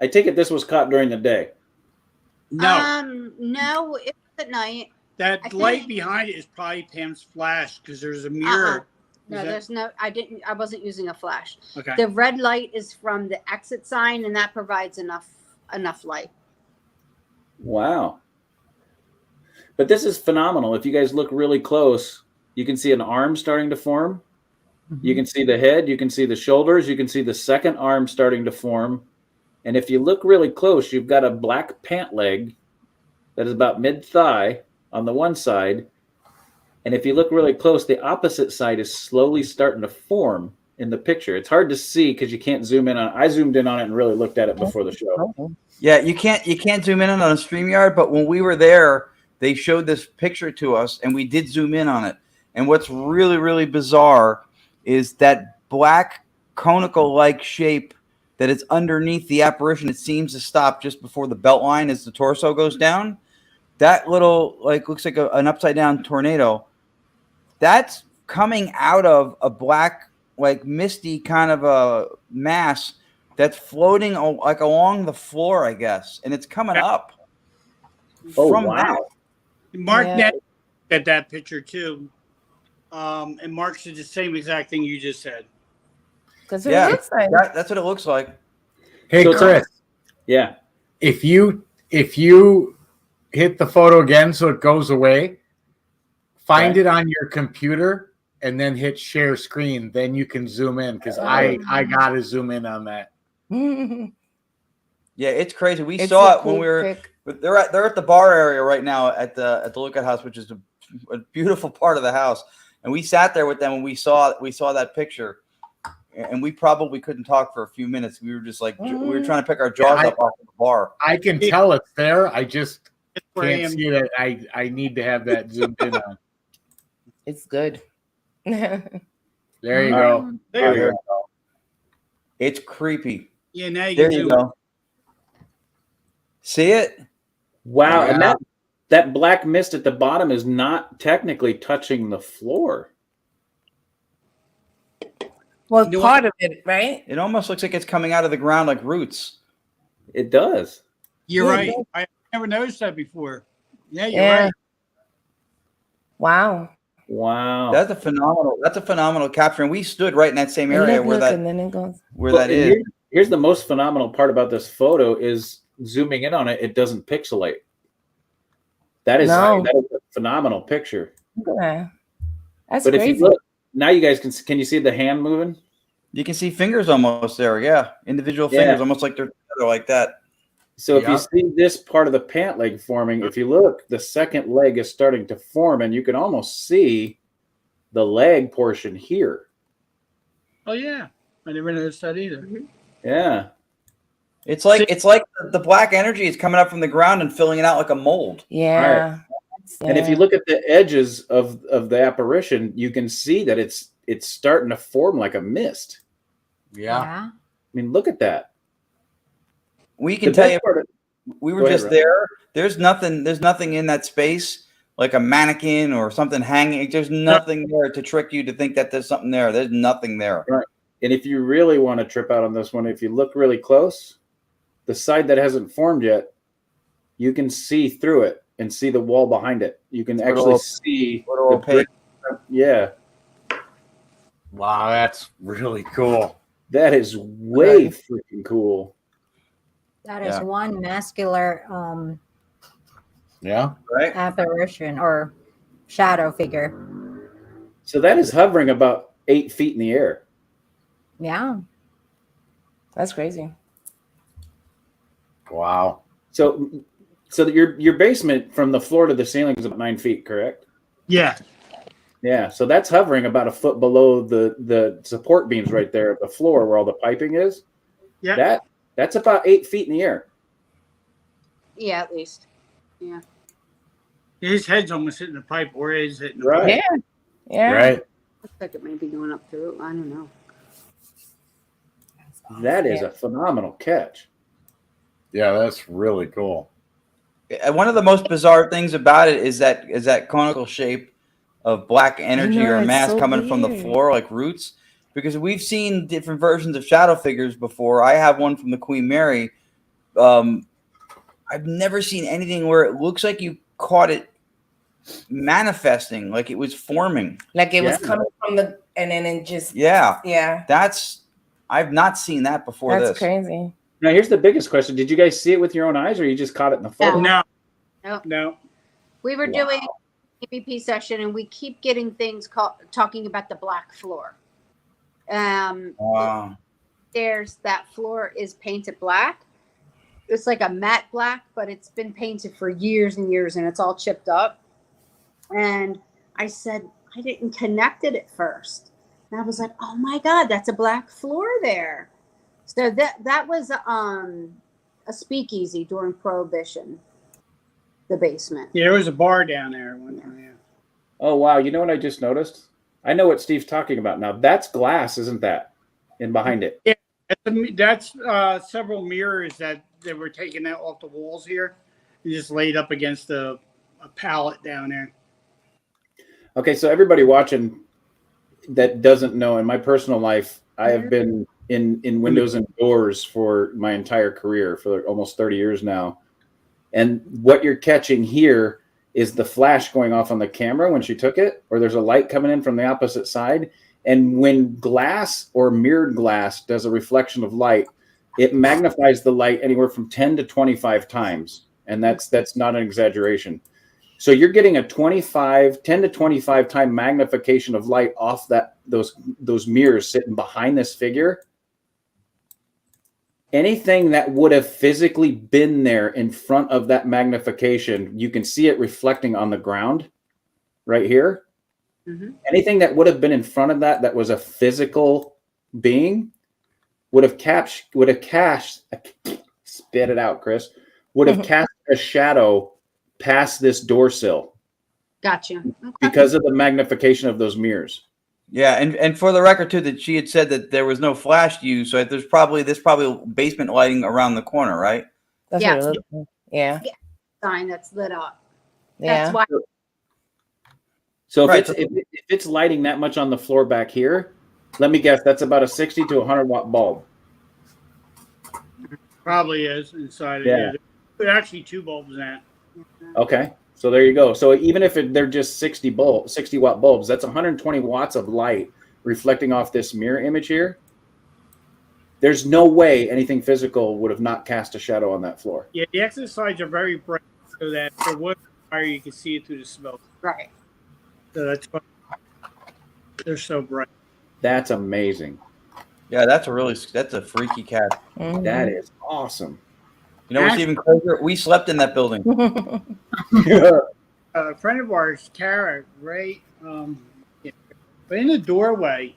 S3: I take it this was caught during the day.
S8: No.
S7: No, it was at night.
S8: That light behind it is probably Pam's flash because there's a mirror.
S7: No, there's no. I wasn't using a flash.
S8: Okay.
S7: The red light is from the exit sign, and that provides enough light.
S3: Wow. But this is phenomenal. If you guys look really close, you can see an arm starting to form. Mm-hmm. You can see the head. You can see the shoulders. You can see the second arm starting to form. And if you look really close, you've got a black pant leg that is about mid-thigh on the one side. And if you look really close, the opposite side is slowly starting to form in the picture. It's hard to see because you can't zoom in on it. I zoomed in on it and really looked at it before the show.
S4: Yeah, you can't zoom in on a StreamYard, but when we were there, they showed this picture to us, and we did zoom in on it. And what's really, really bizarre is that black conical-like shape that is underneath the apparition. It seems to stop just before the belt line as the torso goes down. That little, looks like an upside-down tornado. That's coming out of a black, misty kind of a mass that's floating along the floor, I guess, and it's coming up.
S3: Oh,
S4: from
S3: wow.
S4: that.
S8: Mark Net at that picture too, and Mark said the same exact thing you just said.
S6: Because it looks like
S4: That's what it looks like.
S9: Hey,
S3: So
S9: Chris.
S3: Yeah.
S9: If you hit the photo again so it goes away, find it on your computer and then hit share screen. Then you can zoom in because I gotta zoom in on that.
S4: Yeah, it's crazy. We saw it when we were. They're at the bar area right now at the Lookout House, which is a beautiful part of the house. And we sat there with them and we saw that picture. and we probably couldn't talk for a few minutes. We were just like we were trying to pick our jaws up off the bar.
S9: I can tell it's there. I just
S8: where I
S9: can't
S8: am.
S9: see that. I need to have that zoomed in on.
S6: It's good.
S9: There you go.
S8: There you
S9: go.
S4: It's creepy.
S8: Yeah, now you
S4: There
S8: can
S4: you
S8: zoom.
S4: go. See it?
S3: Wow,
S9: Yeah.
S3: and that black mist at the bottom is not technically touching the floor.
S6: Well,
S8: You know
S6: part of it, right?
S4: It almost looks like it's coming out of the ground like roots.
S3: It does.
S8: You're
S6: Yeah,
S8: right.
S6: yeah.
S8: I never noticed that before. Yeah, you're
S6: Yeah.
S8: right.
S6: Wow.
S3: Wow.
S4: That's a phenomenal capture. And we stood right in that same
S6: And
S4: area
S6: look, and then it goes.
S4: where
S3: Well,
S4: that
S3: and
S4: is.
S3: here's the most phenomenal part about this photo is zooming in on it, it doesn't pixelate. That is
S6: No.
S3: a phenomenal picture.
S6: Look at that. That's
S3: But
S6: crazy.
S3: if you look, now you guys can you see the hand moving?
S4: You can see fingers almost there. Yeah. Individual
S3: Yeah.
S4: fingers, almost like they're together like that.
S3: So if
S9: Yeah.
S3: you see this part of the pant leg forming, if you look, the second leg is starting to form, and you can almost see the leg portion here.
S8: Oh yeah, I never noticed that either.
S3: Yeah.
S4: It's like the black energy is coming up from the ground and filling it out like a mold.
S6: Yeah.
S3: And if you look at the edges of the apparition, you can see that it's starting to form like a mist.
S9: Yeah.
S3: I mean, look at that.
S4: We can
S3: The
S4: tell
S3: best
S4: you,
S3: part of-
S4: we were
S3: Go ahead,
S4: just
S3: Rob.
S4: there. There's nothing in that space like a mannequin or something hanging. There's nothing there to trick you to think that there's something there. There's nothing there.
S3: Right. And if you really want to trip out on this one, if you look really close, the side that hasn't formed yet, you can see through it and see the wall behind it. You can actually see
S4: little
S3: the
S4: opaque.
S3: brick. Yeah.
S9: Wow, that's really cool.
S3: That is way freaking cool.
S5: That is
S4: Yeah.
S5: one muscular
S9: Yeah.
S4: Right?
S5: apparition or shadow figure.
S3: So that is hovering about 8 feet in the air.
S5: Yeah.
S6: That's crazy.
S9: Wow.
S3: So your basement from the floor to the ceiling is about 9 feet, correct?
S8: Yeah,
S3: Yeah. So that's hovering about a foot below the support beams right there at the floor where all the piping is.
S8: yeah.
S3: That's about 8 feet in the air.
S7: Yeah, at least. Yeah.
S8: His head's almost hitting the pipe, or is hitting the
S3: Right.
S8: pipe.
S6: Yeah.
S9: Right.
S7: Looks like it may be going up through. I don't know.
S3: That is a phenomenal catch.
S9: Yeah, that's really cool.
S4: And one of the most bizarre things about it is that conical shape of black energy
S6: know,
S4: or
S6: it's
S4: mass
S6: so
S4: coming from the
S6: weird.
S4: floor like roots. Because we've seen different versions of shadow figures before. I have one from the Queen Mary. I've never seen anything where it looks like you caught it manifesting, like it was forming.
S6: Like it was
S3: Yeah.
S6: coming from the, and then it just,
S4: Yeah,
S6: yeah.
S4: I've not seen that before.
S6: That's
S4: this
S6: crazy.
S3: Now here's the biggest question: did you guys see it with your own eyes, or you just caught it in the photo?
S8: No,
S7: Nope.
S8: no.
S7: We were
S3: Wow.
S7: doing EVP session, and we keep getting things talking about the black floor.
S4: Wow.
S7: There's that floor is painted black. It's like a matte black, but it's been painted for years and years, and it's all chipped up. And I said, I didn't connect it at first. And I was like, oh my God, that's a black floor there. So that was a speakeasy during Prohibition, the basement.
S8: Yeah, there was a bar down there at one time. Yeah.
S3: Oh wow! You know what I just noticed? I know what Steve's talking about now. That's glass, isn't that? And behind it.
S8: That's several mirrors that were taken out off the walls here and just laid up against a pallet down there.
S3: Okay, so everybody watching that doesn't know, in my personal life, I have been in windows and doors for my entire career for almost 30 years now. And what you're catching here is the flash going off on the camera when she took it, or there's a light coming in from the opposite side. And when glass or mirrored glass does a reflection of light, it magnifies the light anywhere from 10 to 25 times. And that's not an exaggeration. So you're getting a 10 to 25 time magnification of light off those mirrors sitting behind this figure. Anything that would have physically been there in front of that magnification, you can see it reflecting on the ground right here.
S7: Mm-hmm.
S3: Anything that would have been in front of that was a physical being would have spit it out, Chris, would have cast a shadow past this door sill
S7: Gotcha. Okay.
S3: because of the magnification of those mirrors.
S4: Yeah, and for the record too, that she had said that there was no flash used, so there's probably basement lighting around the corner, right?
S6: That's
S7: Yeah.
S6: what it looks like. Yeah.
S7: Sign that's lit up.
S6: Yeah.
S7: That's why.
S3: So if
S4: Right.
S3: if it's lighting that much on the floor back here, let me guess, that's about a 60 to 100 watt bulb.
S8: Probably is inside of
S3: Yeah.
S8: it. There's actually 2 bulbs in it.
S3: Okay, so there you go. So even if they're just 60 watt bulbs, that's 120 watts of light reflecting off this mirror image here. There's no way anything physical would have not cast a shadow on that floor.
S8: Yeah, the exit sides are very bright so that if there was fire, you can see it through the smoke.
S7: Right.
S8: So that's why they're so bright.
S3: That's amazing.
S4: Yeah, that's a freaky cat.
S6: Mhm.
S3: That is awesome.
S4: You know what's even crazier? We slept in that building.
S8: A friend of ours, Kara, right? Yeah, but in the doorway,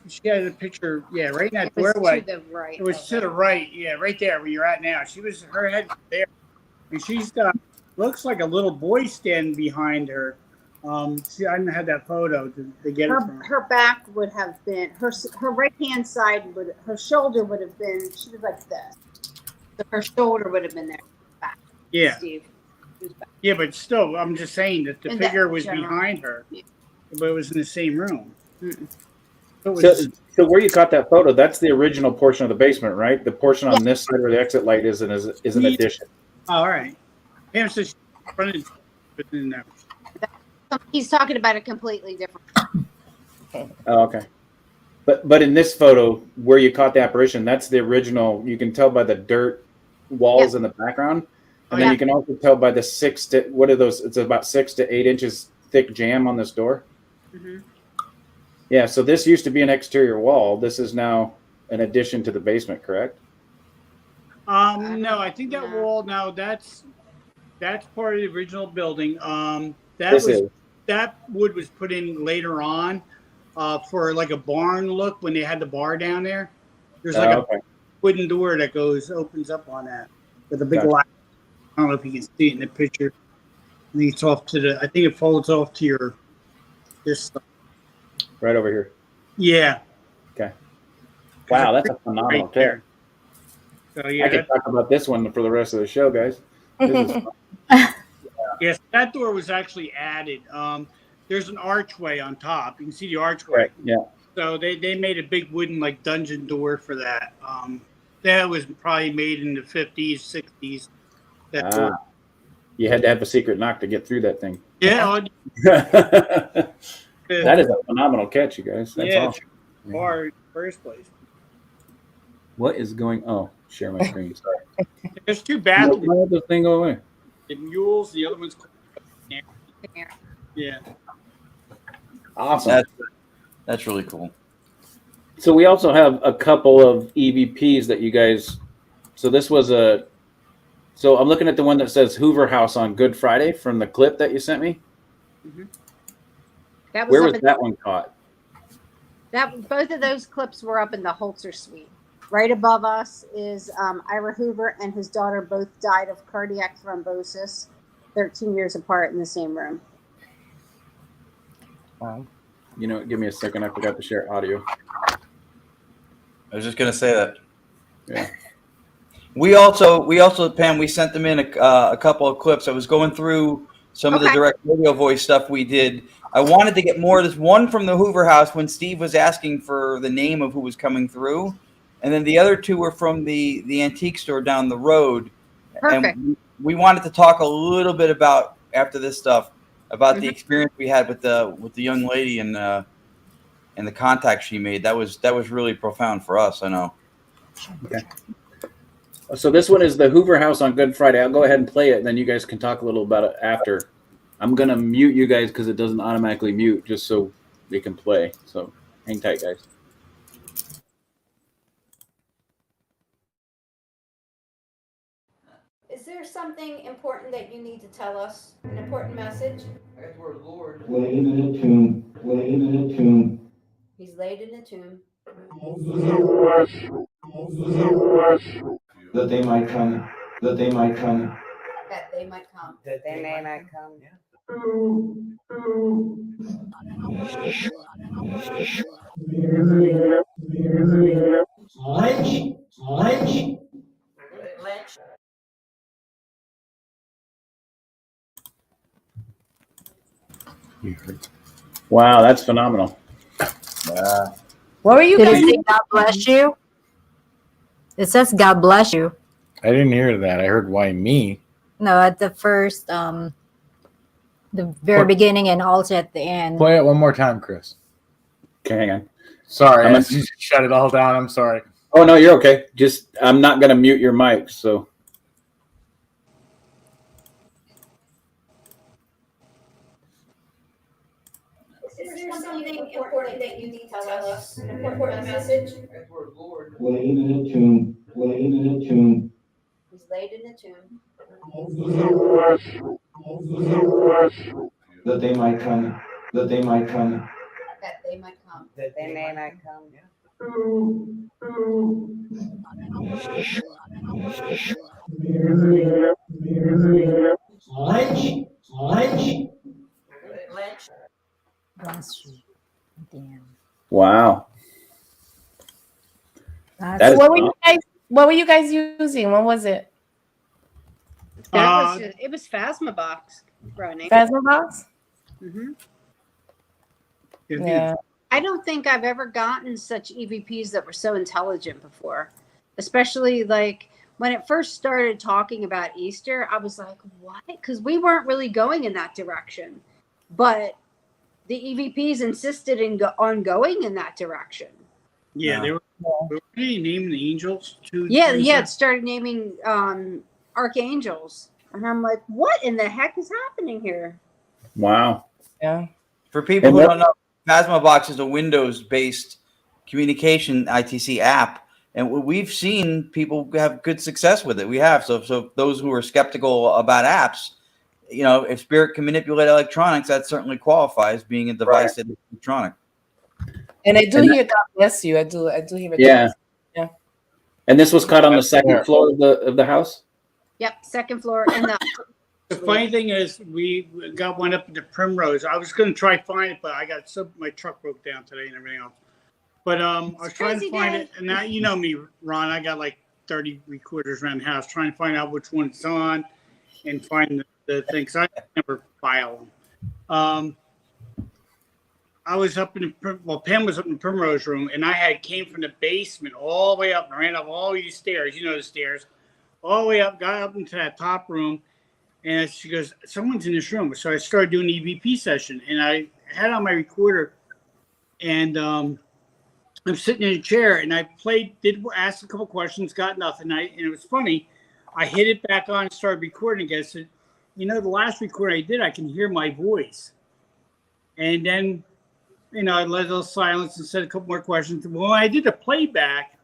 S8: she had a picture. Yeah, right in that
S7: It was
S8: doorway.
S7: to the right.
S8: It was
S7: of
S8: to
S7: it.
S8: the right. Yeah, right there where you're at now. Her head was there, and she's got looks like a little boy standing behind her. I didn't have that photo to get it from her.
S7: Her back would have been her right hand side her shoulder would have been, she was like this, so her shoulder would have been there. Back.
S8: Yeah,
S7: Steve. She was back.
S8: yeah, but still, I'm just saying that the
S7: In
S8: figure
S7: that
S8: was
S7: general.
S8: behind her,
S7: Yeah.
S8: but it was in the same room.
S7: Mm-mm.
S8: So it was,
S3: So where you caught that photo, that's the original portion of the basement, right? The portion on this side where the exit light is an addition.
S8: all right. Pam says she running within there.
S7: He's talking about a completely different.
S3: Oh, okay. But in this photo, where you caught the apparition, that's the original. You can tell by the dirt walls in the background, and then you can also tell by the it's about 6 to 8 inches thick jamb on this door.
S7: Mm-hmm.
S3: Yeah, so this used to be an exterior wall. This is now an addition to the basement, correct?
S8: No, I think that
S7: No.
S8: wall now that's part of the original building. That wood was put in later on for like a barn look when they had the bar down there. There's like a wooden door that opens up on that with a big latch. I don't know if you can see it in the picture. I think it's off I think it folds off to this.
S3: Right over here.
S8: Yeah.
S3: Okay. Wow, that's a phenomenal
S8: Right there.
S3: chair.
S8: So yeah,
S3: I could talk about this one for the rest of the show, guys. This is fun.
S8: yes, that door was actually added. There's an archway on top. You can see the archway.
S3: Right. Yeah.
S8: So they made a big wooden like dungeon door for that. That was probably made in the 50s, 60s. That door.
S3: You had to have a secret knock to get through that thing.
S8: Yeah.
S3: That is a phenomenal catch, you guys. That's
S8: yeah,
S3: awesome.
S8: bar in the first place.
S3: What is going? Oh, share my screen. Sorry.
S8: There's 2 bathrooms.
S3: Why did this thing go away?
S8: The mules, the other one's yeah.
S3: Awesome.
S4: That's really cool.
S3: So we also have a couple of EVPs that you guys. So this was So I'm looking at the one that says Hoover House on Good Friday from the clip that you sent me.
S7: Mm-hmm. That was
S3: Where
S7: up
S3: was
S7: in-
S3: that one caught?
S7: Both of those clips were up in the Holzer suite. Right above us is Ira Hoover and his daughter both died of cardiac thrombosis, 13 years apart in the same room.
S6: Wow.
S3: You know, give me a second. I forgot to share audio.
S4: I was just gonna say that.
S3: Yeah.
S4: We also Pam, we sent them in a couple of clips. I was going through some of the direct radio voice stuff we did. I wanted to get more of this one from the Hoover House when Steve was asking for the name of who was coming through. And then the other 2 were from the antique store down the road.
S7: Perfect.
S4: And we wanted to talk a little bit about, after this stuff, about the experience we had with the young lady and the contact she made. That was really profound for us, I know.
S3: Okay. So this one is the Hoover House on Good Friday. I'll go ahead and play it, and then you guys can talk a little about it after. I'm going to mute you guys because it doesn't automatically mute, just so they can play. So hang tight, guys.
S5: Is there something important that you need to tell us? An important message?
S4: I got the word Lord.
S10: Laid in a tomb. Laid in a tomb.
S5: He's laid in a tomb.
S10: That they might come. That they might come.
S5: That they might come.
S6: That they may not come.
S10: Lynch.
S5: Lynch.
S3: Wow, that's phenomenal.
S6: What were you
S5: Did
S6: guys?
S5: it say God bless you? It says God bless you.
S9: I didn't hear that. I heard why me.
S5: No, at the first, the very beginning and also at the end.
S9: Play it one more time, Chris.
S3: Okay, hang on.
S9: Sorry,
S3: I'm
S9: I just shut it all down. I'm sorry.
S3: Oh no, you're okay. Just I'm not gonna mute your mic, so.
S5: Is there something important that you need to tell us? An important message?
S10: Played in a tune. Played in a tune.
S5: He's laid in the tomb.
S10: That they might come. That they might come.
S5: That they might come.
S6: That they may not come.
S10: Lynch.
S5: Lynch. Bless you. Damn.
S3: Wow.
S5: That's
S6: What were you guys using? What was it?
S7: That was it was Phasma Box running.
S6: Phasma box?
S7: Mm-hmm.
S6: Yeah.
S7: I don't think I've ever gotten such EVPs that were so intelligent before, especially like when it first started talking about Easter. I was like, what? Because we weren't really going in that direction, but the EVPs insisted on going in that direction.
S8: Yeah, they were naming the angels.
S7: It started naming archangels, and I'm like, what in the heck is happening here?
S3: Wow.
S6: Yeah.
S4: For people who don't know, Phasma Box is a Windows-based communication ITC app, and we've seen people have good success with it. We have. So those who are skeptical about apps, you know, if spirit can manipulate electronics, that certainly qualifies being a device that is electronic.
S6: And I do hear God bless you. I do hear it.
S3: Yeah.
S6: Yeah.
S3: And this was caught on the second floor of the house?
S7: Yep, second floor. And
S8: The funny thing is, we got one up at the Primrose. I was going to try to find it, but my truck broke down today and everything else. But I was trying to find it, and now you know me, Ron. I got like 30 recorders around the house, trying to find out which one it's on, and find the thing. Because I never file them. I was up in Pam was up in the Primrose room, and I came from the basement all the way up and ran up all these stairs. You know the stairs, all the way up, got up into that top room. And she goes, someone's in this room. So I started doing an EVP session, and I had on my recorder, and I'm sitting in a chair, and I asked a couple questions, got nothing. And it was funny. I hit it back on and started recording again. I said, you know, the last recording I did, I can hear my voice. And then, you know, I let a little silence and said a couple more questions. Well, when I did the playback,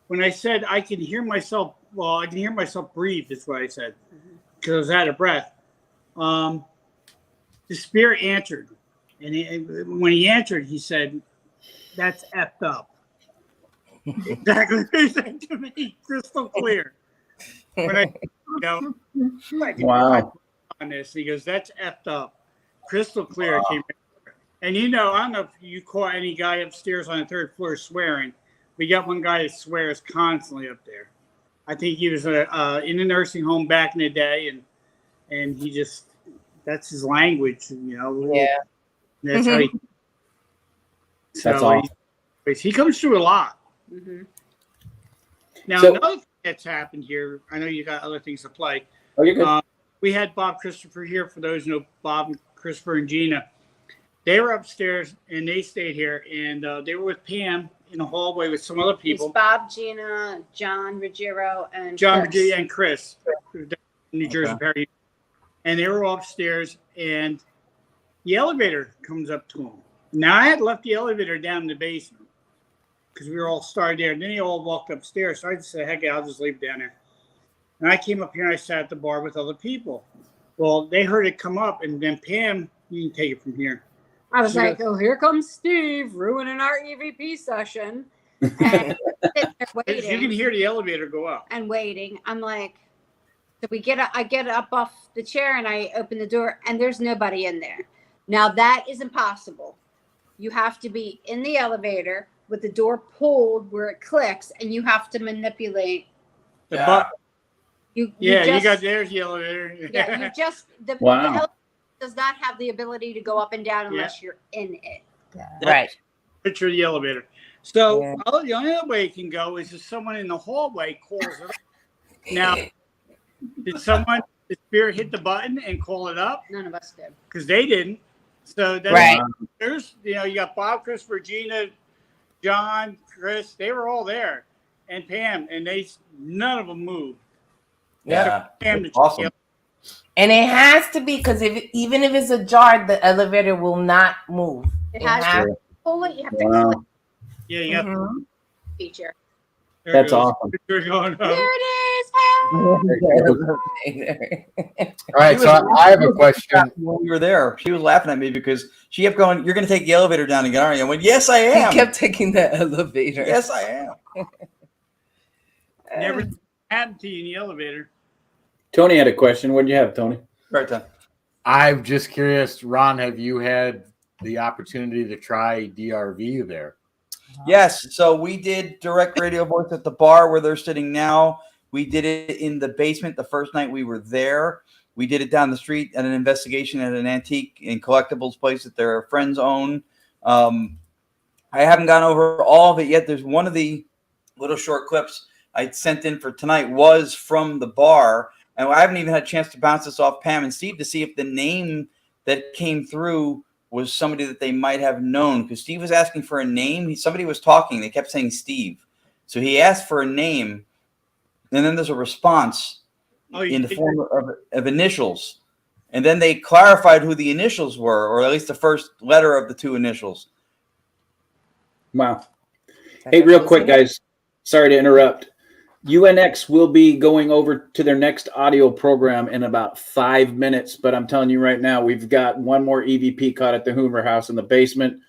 S8: when I said I can hear myself, I can hear myself breathe, is what I said. Because I was out of breath. The spirit answered. And when he answered, he said, that's effed up. Exactly what he said to me, crystal clear. When I
S3: Wow.
S8: on this, he goes, that's effed up. Crystal clear. Came in. And you know, I don't know if you caught any guy upstairs on the third floor swearing. We got one guy that swears constantly up there. I think he was in a nursing home back in the day, and he just, that's his language, you know.
S6: Yeah.
S8: That's how he.
S3: That's all.
S8: He comes through a lot.
S7: Mm-hmm.
S8: Now,
S3: So-
S8: another thing that's happened here, I know you got other things to play.
S3: Oh, you're good.
S8: We had Bob Christopher here. For those who know Bob, Christopher, and Gina, they were upstairs and they stayed here, and they were with Pam in the hallway with some other people.
S7: It's Bob, Gina, John Ruggiero, and
S8: John
S7: Chris.
S8: Virginia and Chris, New Jersey, Perry. And they were all upstairs, and the elevator comes up to them. Now, I had left the elevator down in the basement because we were all started there. And then they all walked upstairs. So I just said, heck, I'll just leave it down there. And I came up here and I sat at the bar with other people. Well, they heard it come up, and then Pam, you can take it from here.
S7: I was like, oh, here comes Steve ruining our EVP session. And sitting there
S8: You can
S7: waiting
S8: hear the elevator go up.
S7: and waiting. I'm like, so I get up off the chair and I open the door and there's nobody in there. Now that is impossible. You have to be in the elevator with the door pulled where it clicks, and you have to manipulate.
S8: The
S4: Yeah.
S8: button.
S7: You
S8: You got there's the elevator.
S7: Yeah, you just the
S3: Wow.
S7: elevator does not have the ability to go up and down unless you're in it.
S6: Right.
S8: Picture the elevator. So
S6: Yeah.
S8: the only other way it can go is if someone in the hallway calls it up. Now, did the spirit hit the button and call it up?
S7: None of us did.
S8: Because they didn't. So that's
S6: Right.
S8: there's you got Bob, Chris, Regina, John, Chris. They were all there, and Pam, and none of them moved.
S4: Yeah.
S8: Pam, the
S4: Awesome.
S6: And it has to be because even if it's ajar, the elevator will not move.
S7: It has to pull it. You have to
S3: Wow.
S7: click
S8: Yeah, you got
S6: Mhm.
S7: the feature.
S8: there
S3: That's
S8: goes.
S3: awesome.
S8: Picture going up.
S7: There it is.
S9: All right, so I have a question.
S4: When we were there, she was laughing at me because she kept going, "You're going to take the elevator down again, aren't you?" I went, "Yes, I
S6: He
S4: am.
S6: kept taking the elevator.
S4: Yes, I am."
S8: Never happened to you in the elevator.
S3: Tony had a question. What do you have, Tony?
S4: Right then.
S9: I'm just curious, Ron, have you had the opportunity to try DRV there?
S4: Yes. So we did direct radio voice at the bar where they're sitting now. We did it in the basement the first night we were there. We did it down the street at an investigation at an antique and collectibles place that their friends own. I haven't gone over all of it yet. There's one of the little short clips I sent in for tonight was from the bar. And I haven't even had a chance to bounce this off Pam and Steve to see if the name that came through was somebody that they might have known. Because Steve was asking for a name. Somebody was talking. They kept saying Steve. So he asked for a name. And then there's a response in the form of initials. And then they clarified who the initials were, or at least the first letter of the two initials.
S3: Wow. Hey, real quick, guys. Sorry to interrupt. UNX will be going over to their next audio program in about 5 minutes. But I'm telling you right now, we've got one more EVP caught at the Hoover House in the basement.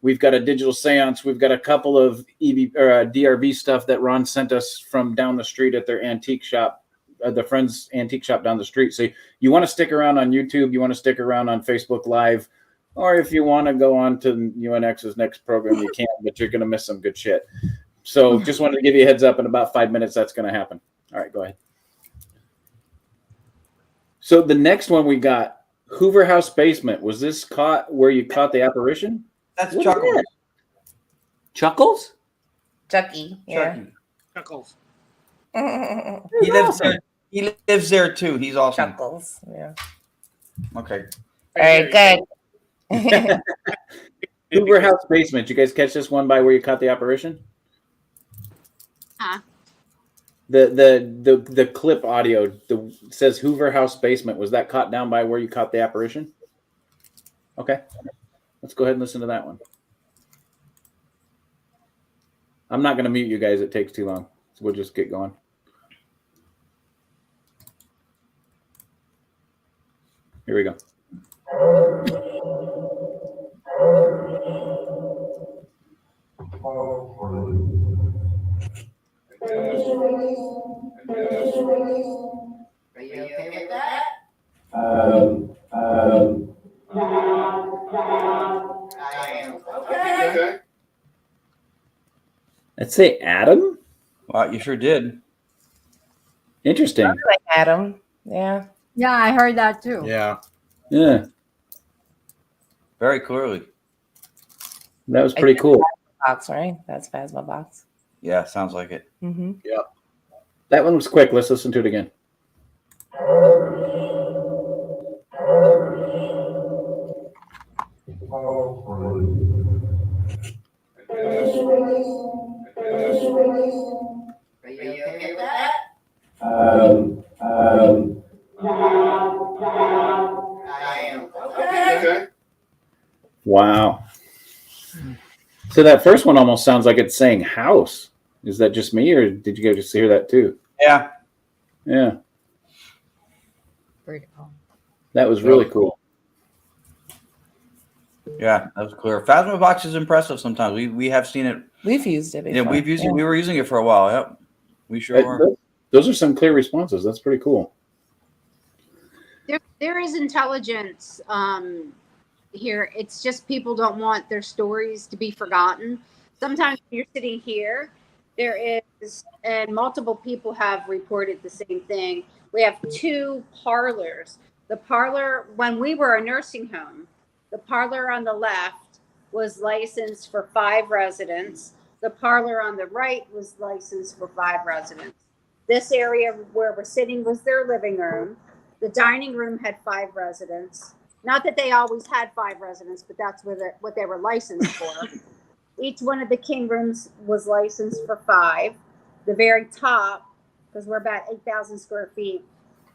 S3: We've got a digital seance. We've got a couple of DRV stuff that Ron sent us from down the street at their antique shop, the friend's antique shop down the street. So you want to stick around on YouTube, you want to stick around on Facebook Live, or if you want to go on to UNX's next program, you can, but you're going to miss some good shit. So just wanted to give you a heads up. In about 5 minutes, that's going to happen. All right, go ahead. So the next one we got, Hoover House basement. Was this caught where you caught the apparition?
S4: That's
S3: What is
S4: Chuckles.
S3: that? Chuckles?
S6: Chucky. Yeah.
S8: Chuckles.
S4: He lives there. He lives there too. He's awesome.
S6: Chuckles. Yeah.
S4: Okay.
S6: All right. Good.
S3: Hoover House basement. You guys catch this one by where you caught the apparition?
S7: Huh?
S3: The clip audio says Hoover House basement. Was that caught down by where you caught the apparition? Okay. Let's go ahead and listen to that one. I'm not going to mute you guys. It takes too long. So we'll just get going. Here we go.
S6: Are you okay with that? Okay.
S3: Let's say Adam.
S4: Wow, you sure did.
S3: Interesting.
S6: Like Adam. Yeah.
S5: Yeah, I heard that too.
S9: Yeah.
S3: Yeah,
S4: Very clearly.
S3: that was pretty cool.
S6: Box, right? That's Phasma box.
S4: Yeah, sounds like it.
S6: Mm-hmm.
S3: That one was quick. Let's listen to it again.
S6: Are you okay with that? I am. Okay.
S3: Wow. So that first one almost sounds like it's saying house. Is that just me, or did you guys just hear that too?
S4: Yeah.
S3: Yeah,
S5: Pretty cool.
S3: that was really cool.
S4: Yeah, that was clear. Phasma box is impressive sometimes. We have seen it.
S6: We've used it before.
S4: Yeah, we've used it. We were using it for a while. Yep. We sure are.
S3: Those are some clear responses. That's pretty cool.
S7: There is intelligence here. It's just people don't want their stories to be forgotten. Sometimes when you're sitting here, there is, and multiple people have reported the same thing. We have 2 parlors. The parlor, when we were a nursing home, the parlor on the left was licensed for 5 residents. The parlor on the right was licensed for 5 residents. This area where we're sitting was their living room. The dining room had 5 residents. Not that they always had 5 residents, but that's what they were licensed for. Each one of the king rooms was licensed for 5. The very top, because we're about 8,000 square feet,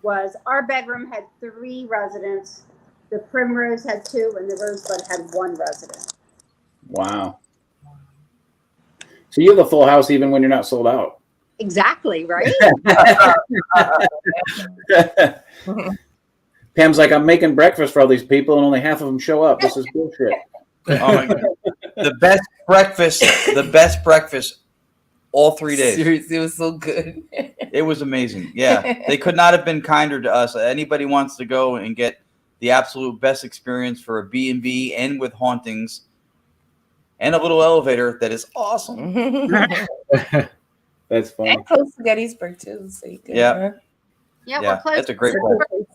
S7: was our bedroom had 3 residents. The Primrose had 2, and the Rosebud had 1 resident.
S3: Wow. So you have a full house even when you're not sold out.
S7: Exactly, right?
S3: Pam's like, I'm making breakfast for all these people, and only half of them show up. This is bullshit.
S4: Oh my God. The best breakfast all 3 days.
S6: Seriously, it was so good.
S4: It was amazing. Yeah. They could not have been kinder to us. Anybody wants to go and get the absolute best experience for a B&B and with hauntings and a little elevator that is awesome.
S3: That's funny.
S6: And close to Gettysburg too. So you can,
S4: Yeah.
S7: Yeah,
S4: Yeah,
S7: we're close.
S4: that's a great place.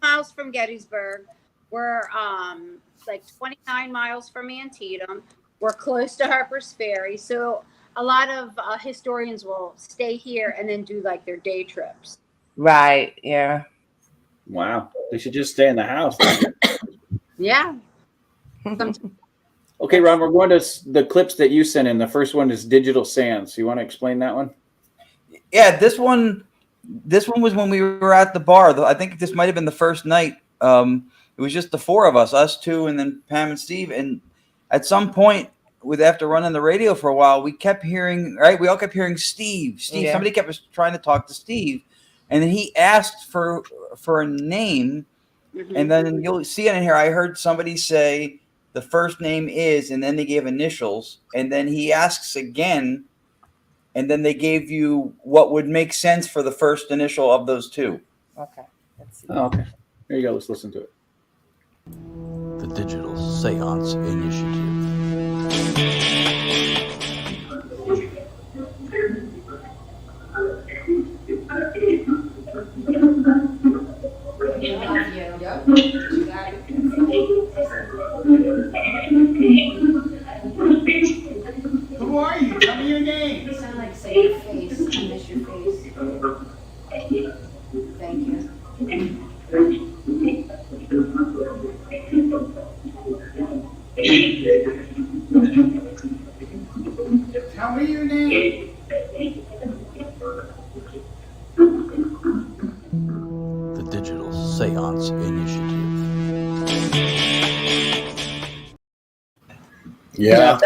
S7: Miles from Gettysburg. We're like 29 miles from Antietam. We're close to Harper's Ferry. So a lot of historians will stay here and then do like their day trips.
S6: Right. Yeah.
S3: Wow. They should just stay in the house.
S7: Yeah.
S3: Okay, Ron, we're going to the clips that you sent in. The first one is Digital Sands. You want to explain that one?
S4: Yeah, this one was when we were at the bar. I think this might have been the first night. It was just the 4 of us, us 2, and then Pam and Steve. And at some point, after running the radio for a while, we kept hearing, right? We all kept hearing Steve.
S6: Yeah.
S4: Somebody kept trying to talk to Steve, and then he asked for a name, and then you'll see it in here. I heard somebody say the first name is, and then they gave initials, and then he asks again, and then they gave you what would make sense for the first initial of those 2.
S6: Okay. Let's see.
S3: Oh, okay. There you go. Let's listen to it.
S11: The Digital Seance Initiative.
S8: Who are you? Tell me your name.
S12: You sound like say your face. I miss your face. Thank you.
S8: Tell me your name.
S11: The Digital Seance Initiative.
S9: Yeah.
S3: Now,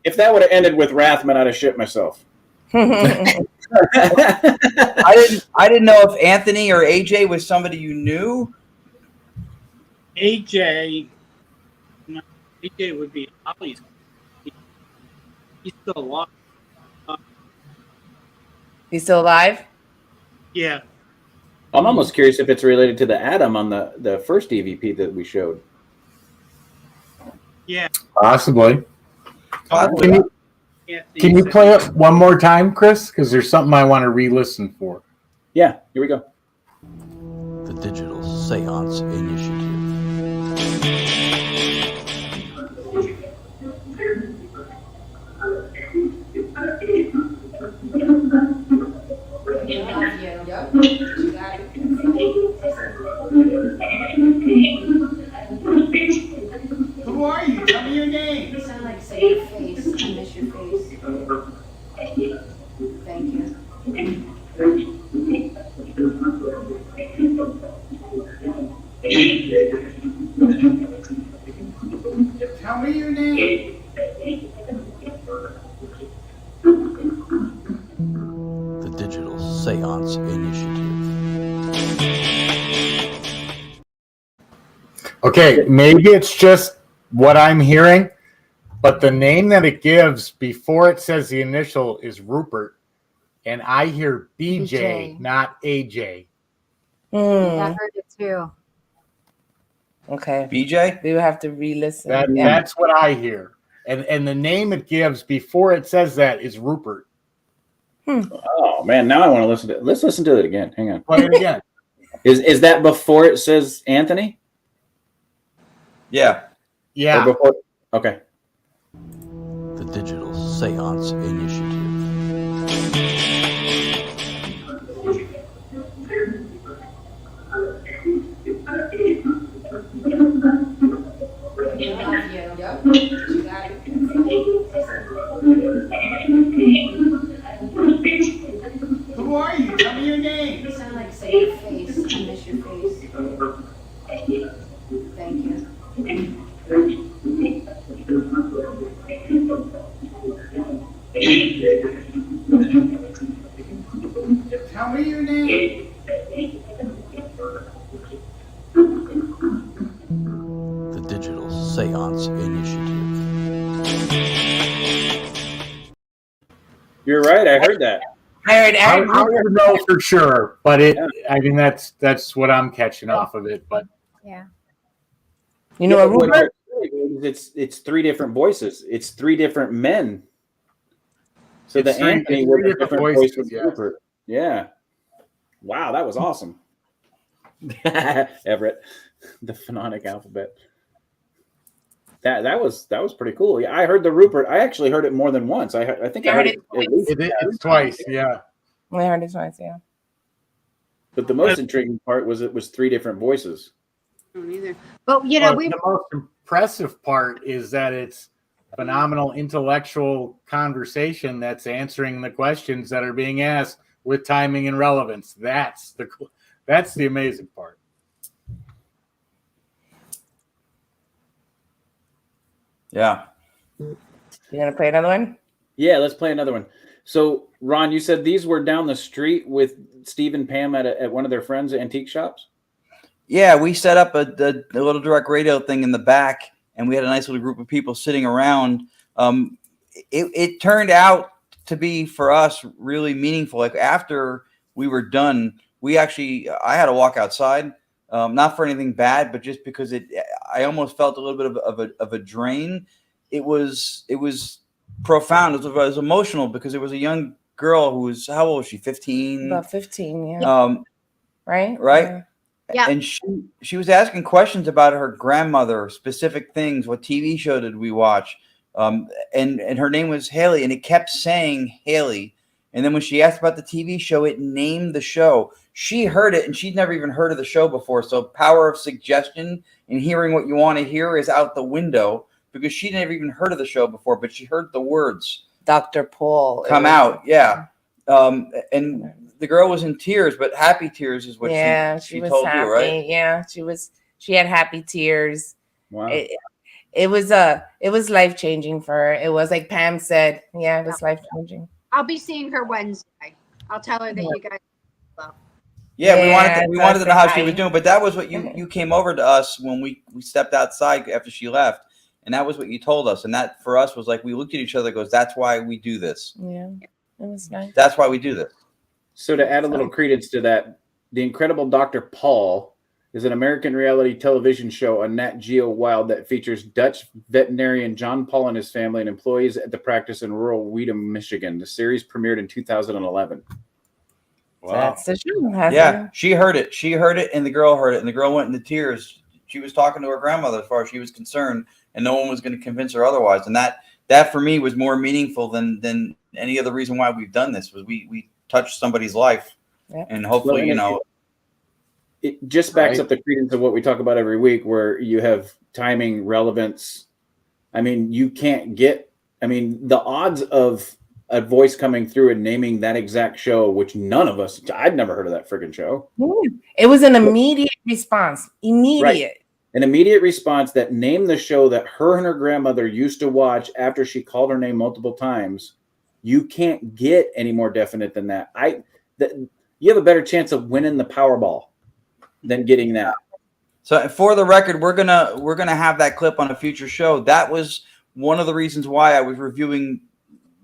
S3: if that would have ended with Rathman, I'd have shit myself.
S4: I didn't know if Anthony or AJ was somebody you knew.
S8: AJ would be Ollie's. He's still alive.
S6: He's still alive?
S8: Yeah.
S3: I'm almost curious if it's related to the Adam on the first EVP that we showed.
S8: Yeah.
S9: Possibly.
S4: Possibly.
S9: Can you play it one more time, Chris? Because there's something I want to re-listen for.
S3: Yeah, here we go.
S11: The Digital Seance Initiative.
S8: Who are you? Tell me your name.
S12: You sound like say your face. I miss your face. Thank you.
S8: Tell me your name.
S11: The Digital Seance Initiative.
S9: Okay, maybe it's just what I'm hearing, but the name that it gives before it says the initial is Rupert, and I hear BJ. Not AJ.
S5: I heard it too.
S6: Okay.
S4: BJ?
S6: We will have to re-listen.
S9: That's what I hear. And the name it gives before it says that is Rupert.
S3: Oh man, now I want to listen to it. Let's listen to it again. Hang on.
S9: Play it again.
S3: Is that before it says Anthony?
S4: Yeah.
S9: Yeah.
S3: Or before? Okay.
S11: The Digital Seance Initiative.
S9: Who are you? Tell me your name.
S12: You sound like say your face. I miss your face. Thank you.
S9: Tell me your name.
S11: The Digital Seance Initiative.
S3: You're right. I heard that.
S6: I heard
S9: I don't know for sure, but I mean that's what I'm catching off of it. But
S5: yeah,
S6: you know what, Rupert?
S3: It's three different voices. It's three different men. So
S9: It's
S3: the
S9: three-
S3: Anthony
S9: it's
S3: was
S9: three
S3: a
S9: different
S3: different
S9: voices,
S3: voice with
S9: yes.
S3: Rupert. Yeah. Wow, that was awesome. Everett, the phonic alphabet. That was pretty cool. Yeah, I heard the Rupert. I actually heard it more than once. I think I heard it at least
S9: it's twice. Yeah.
S6: I heard it twice. Yeah.
S3: But the most intriguing part was it was three different voices.
S7: I don't either. But you know,
S9: Well, the most impressive part is that it's phenomenal intellectual conversation that's answering the questions that are being asked with timing and relevance. That's the amazing part.
S4: Yeah.
S6: You gonna play another one?
S3: Yeah, let's play another one. So, Ron, you said these were down the street with Steve and Pam at one of their friends' antique shops?
S4: Yeah, we set up a little direct radio thing in the back, and we had a nice little group of people sitting around. It turned out to be, for us, really meaningful. Like, after we were done, I had to walk outside, not for anything bad, but just because I almost felt a little bit of a drain. It was profound. It was emotional because it was a young girl who was, how old was she? 15?
S6: About 15, yeah. Right?
S4: Right?
S7: Yeah.
S4: And she was asking questions about her grandmother, specific things. What TV show did we watch? And her name was Haley, and it kept saying Haley. And then when she asked about the TV show, it named the show. She heard it, and she'd never even heard of the show before. So power of suggestion and hearing what you want to hear is out the window, because she never even heard of the show before, but she heard the words
S6: Dr. Paul
S4: come out. Yeah. And the girl was in tears, but happy tears is what she
S6: was
S4: told
S6: happy.
S4: you, right?
S6: Yeah, she had happy tears.
S3: Wow.
S6: It was life-changing for her. It was like Pam said. Yeah, it was life-changing.
S7: I'll be seeing her Wednesday. I'll tell her that you guys love.
S4: Yeah, we wanted to know how she
S6: hi.
S4: was doing, but that was what you came over to us when we stepped outside after she left, and that was what you told us, and that for us was like, we looked at each other and goes, that's why we do this.
S6: Yeah, it was nice.
S4: That's why we do this.
S3: So to add a little credence to that, The Incredible Dr. Paul is an American reality television show on Nat Geo Wild that features Dutch veterinarian John Paul and his family and employees at the practice in rural Weedham, Michigan. The series premiered in 2011.
S6: Wow. That's the show.
S4: Yeah, she heard it. She heard it, and the girl heard it, and the girl went into tears. She was talking to her grandmother as far as she was concerned, and no one was going to convince her otherwise. And that for me was more meaningful than any other reason why we've done this. Was we touched somebody's life, and hopefully,
S3: it just backs up the credence of what we talk about every week, where you have timing, relevance. I mean, you can't get. I mean, the odds of a voice coming through and naming that exact show, which none of us, I'd never heard of that freaking show.
S6: It was an immediate response. Immediate.
S3: Right. An immediate response that named the show that her and her grandmother used to watch after she called her name multiple times. You can't get any more definite than that. You have a better chance of winning the Powerball than getting that.
S4: So for the record, we're gonna have that clip on a future show. That was one of the reasons why I was reviewing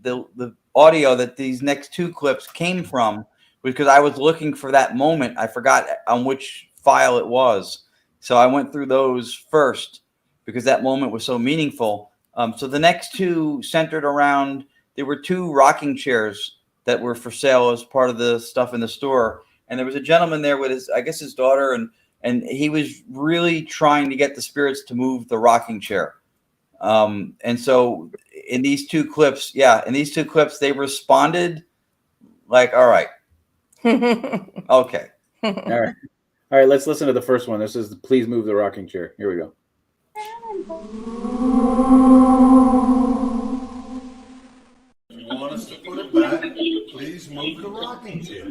S4: the audio that these next two clips came from, because I was looking for that moment. I forgot on which file it was, so I went through those first because that moment was so meaningful. So the next two centered around, there were two rocking chairs that were for sale as part of the stuff in the store, and there was a gentleman there with his daughter, and he was really trying to get the spirits to move the rocking chair. And so in these two clips, they responded like, all right. Okay.
S3: All right, let's listen to the first one. This is Please Move the Rocking Chair. Here we go.
S2: If you want us to put it back, please move the rocking chair.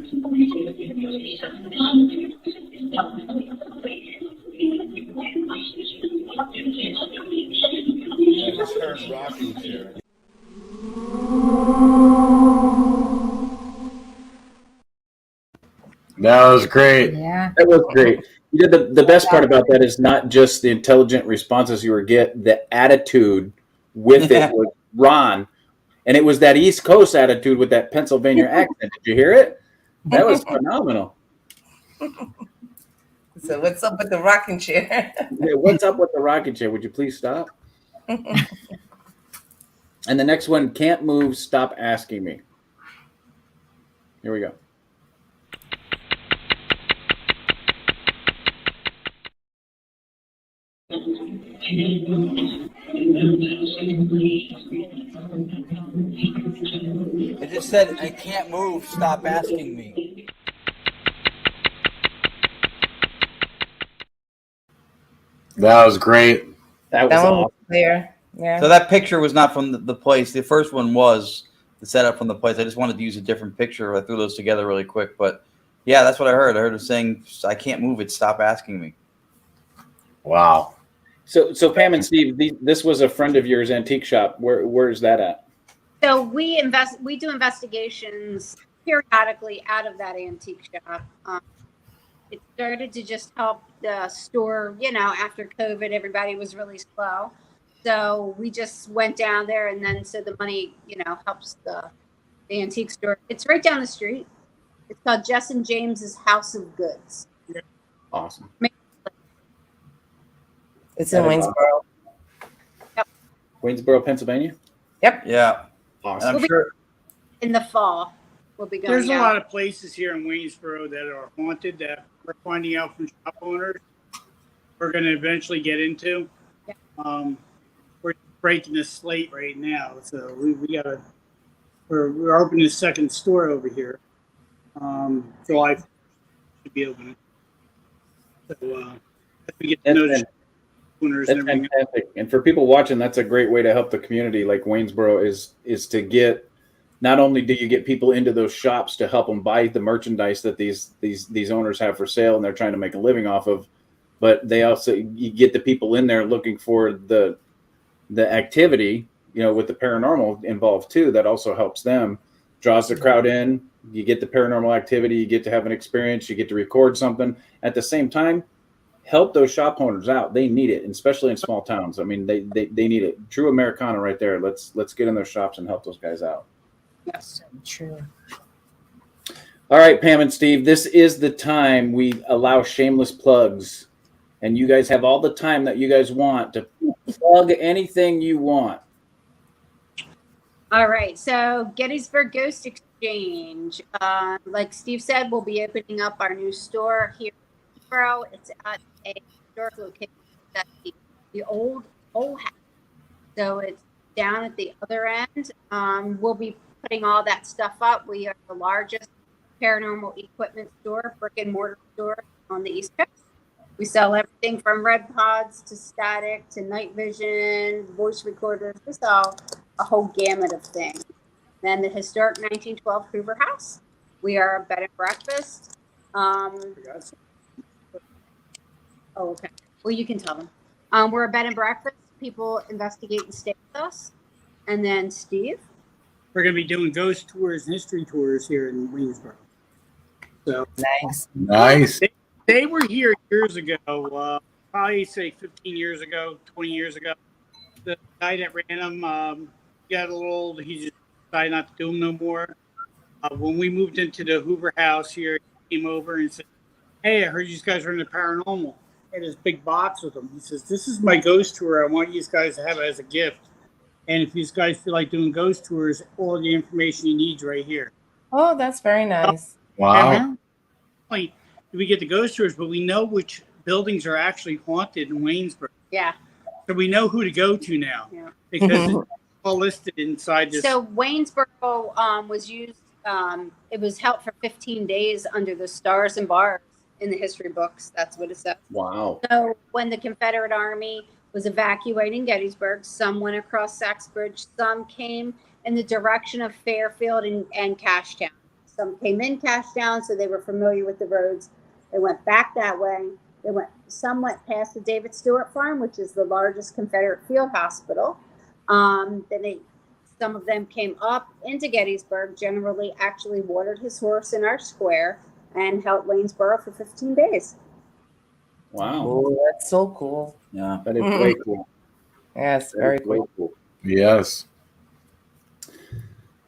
S2: I just heard rocking chair.
S9: That was great.
S5: Yeah.
S3: That was great. You did the best part about that is not just the intelligent responses you were get, the attitude with it was Ron. And it was that East Coast attitude with that Pennsylvania accent. Did you hear it? That was phenomenal.
S6: So what's up with the rocking chair?
S3: Yeah, what's up with the rocking chair? Would you please stop? And the next one, Can't Move, Stop Asking Me. Here we go.
S4: It just said, I can't move, stop asking me.
S9: That was great.
S3: That was awesome.
S6: There. Yeah.
S4: So that picture was not from the place. The first one was the setup from the place. I just wanted to use a different picture. I threw those together really quick. But yeah, that's what I heard. I heard it saying, I can't move it, stop asking me.
S9: Wow.
S3: So Pam and Steve, this was a friend of yours antique shop. Where's that at?
S7: So we do investigations periodically out of that antique shop. It started to just help the store, after COVID, everybody was really slow. So we just went down there, and then so the money, helps the antique store. It's right down the street. It's called Jess and James's House of Goods.
S3: Awesome.
S6: It's in Waynesboro.
S7: Yep.
S3: Waynesboro, Pennsylvania?
S6: Yep.
S4: Yeah.
S3: Awesome.
S4: I'm sure.
S7: In the fall, we'll be going
S8: There's
S7: out.
S8: a lot of places here in Waynesboro that are haunted that we're finding out from shop owners. We're going to eventually get into.
S7: Yeah.
S8: We're breaking the slate right now, so we're opening a second store over here. July 1st should be opening. So as we get to know the owners and
S3: That's
S8: everything.
S3: fantastic. And for people watching, that's a great way to help the community like Waynesboro is to get, not only do you get people into those shops to help them buy the merchandise that these owners have for sale and they're trying to make a living off of, but they also, you get the people in there looking for the activity, with the paranormal involved too. That also helps them, draws the crowd in. You get the paranormal activity, you get to have an experience, you get to record something. At the same time, help those shop owners out. They need it, especially in small towns. I mean, they need it. True Americana right there. Let's get in those shops and help those guys out.
S5: Yes, true.
S3: All right, Pam and Steve, this is the time we allow shameless plugs. And you guys have all the time that you guys want to plug anything you want.
S7: All right, so Gettysburg Ghost Exchange. Like Steve said, we'll be opening up our new store here in Waynesboro. It's at a historic location at the old house. So it's down at the other end. We'll be putting all that stuff up. We are the largest paranormal equipment store, brick and mortar store on the East Coast. We sell everything from red pods to static to night vision, voice recorders. We sell a whole gamut of things. Then the historic 1912 Hoover House. We are a bed and breakfast. Oh, okay. Well, you can tell them. We're a bed and breakfast. People investigate and stay with us. And then Steve?
S8: We're going to be doing ghost tours and history tours here in Waynesboro. So
S6: Nice.
S9: Nice.
S8: They were here years ago probably say 15 years ago, 20 years ago. The guy that ran them got a little old. He just decided not to do them no more. When we moved into the Hoover house here, he came over and said, "Hey, I heard you guys are in the paranormal." He had his big box with him. He says, "This is my ghost tour. I want you guys to have it as a gift. And if you guys feel like doing ghost tours, all the information you need is right here."
S6: Oh, that's very nice.
S9: Wow.
S8: We get the ghost tours, but we know which buildings are actually haunted in Waynesboro.
S7: Yeah.
S8: So we know who to go to now because it's all listed inside this.
S7: So Waynesboro was used. It was held for 15 days under the stars and bars in the history books. That's what it says.
S3: Wow.
S7: So when the Confederate Army was evacuating Gettysburg, some went across Sachsbridge, some came in the direction of Fairfield and Cashtown. Some came in Cashtown, so they were familiar with the roads. They went back that way. Some went past the David Stewart Farm, which is the largest Confederate field hospital. Some of them came up into Gettysburg, generally actually watered his horse in our square, and held Waynesboro for 15 days.
S3: Wow.
S6: Oh, that's so cool.
S4: Yeah.
S3: That is way cool.
S6: Yes,
S3: That
S6: very
S3: is way
S6: cool.
S3: cool.
S9: Yes.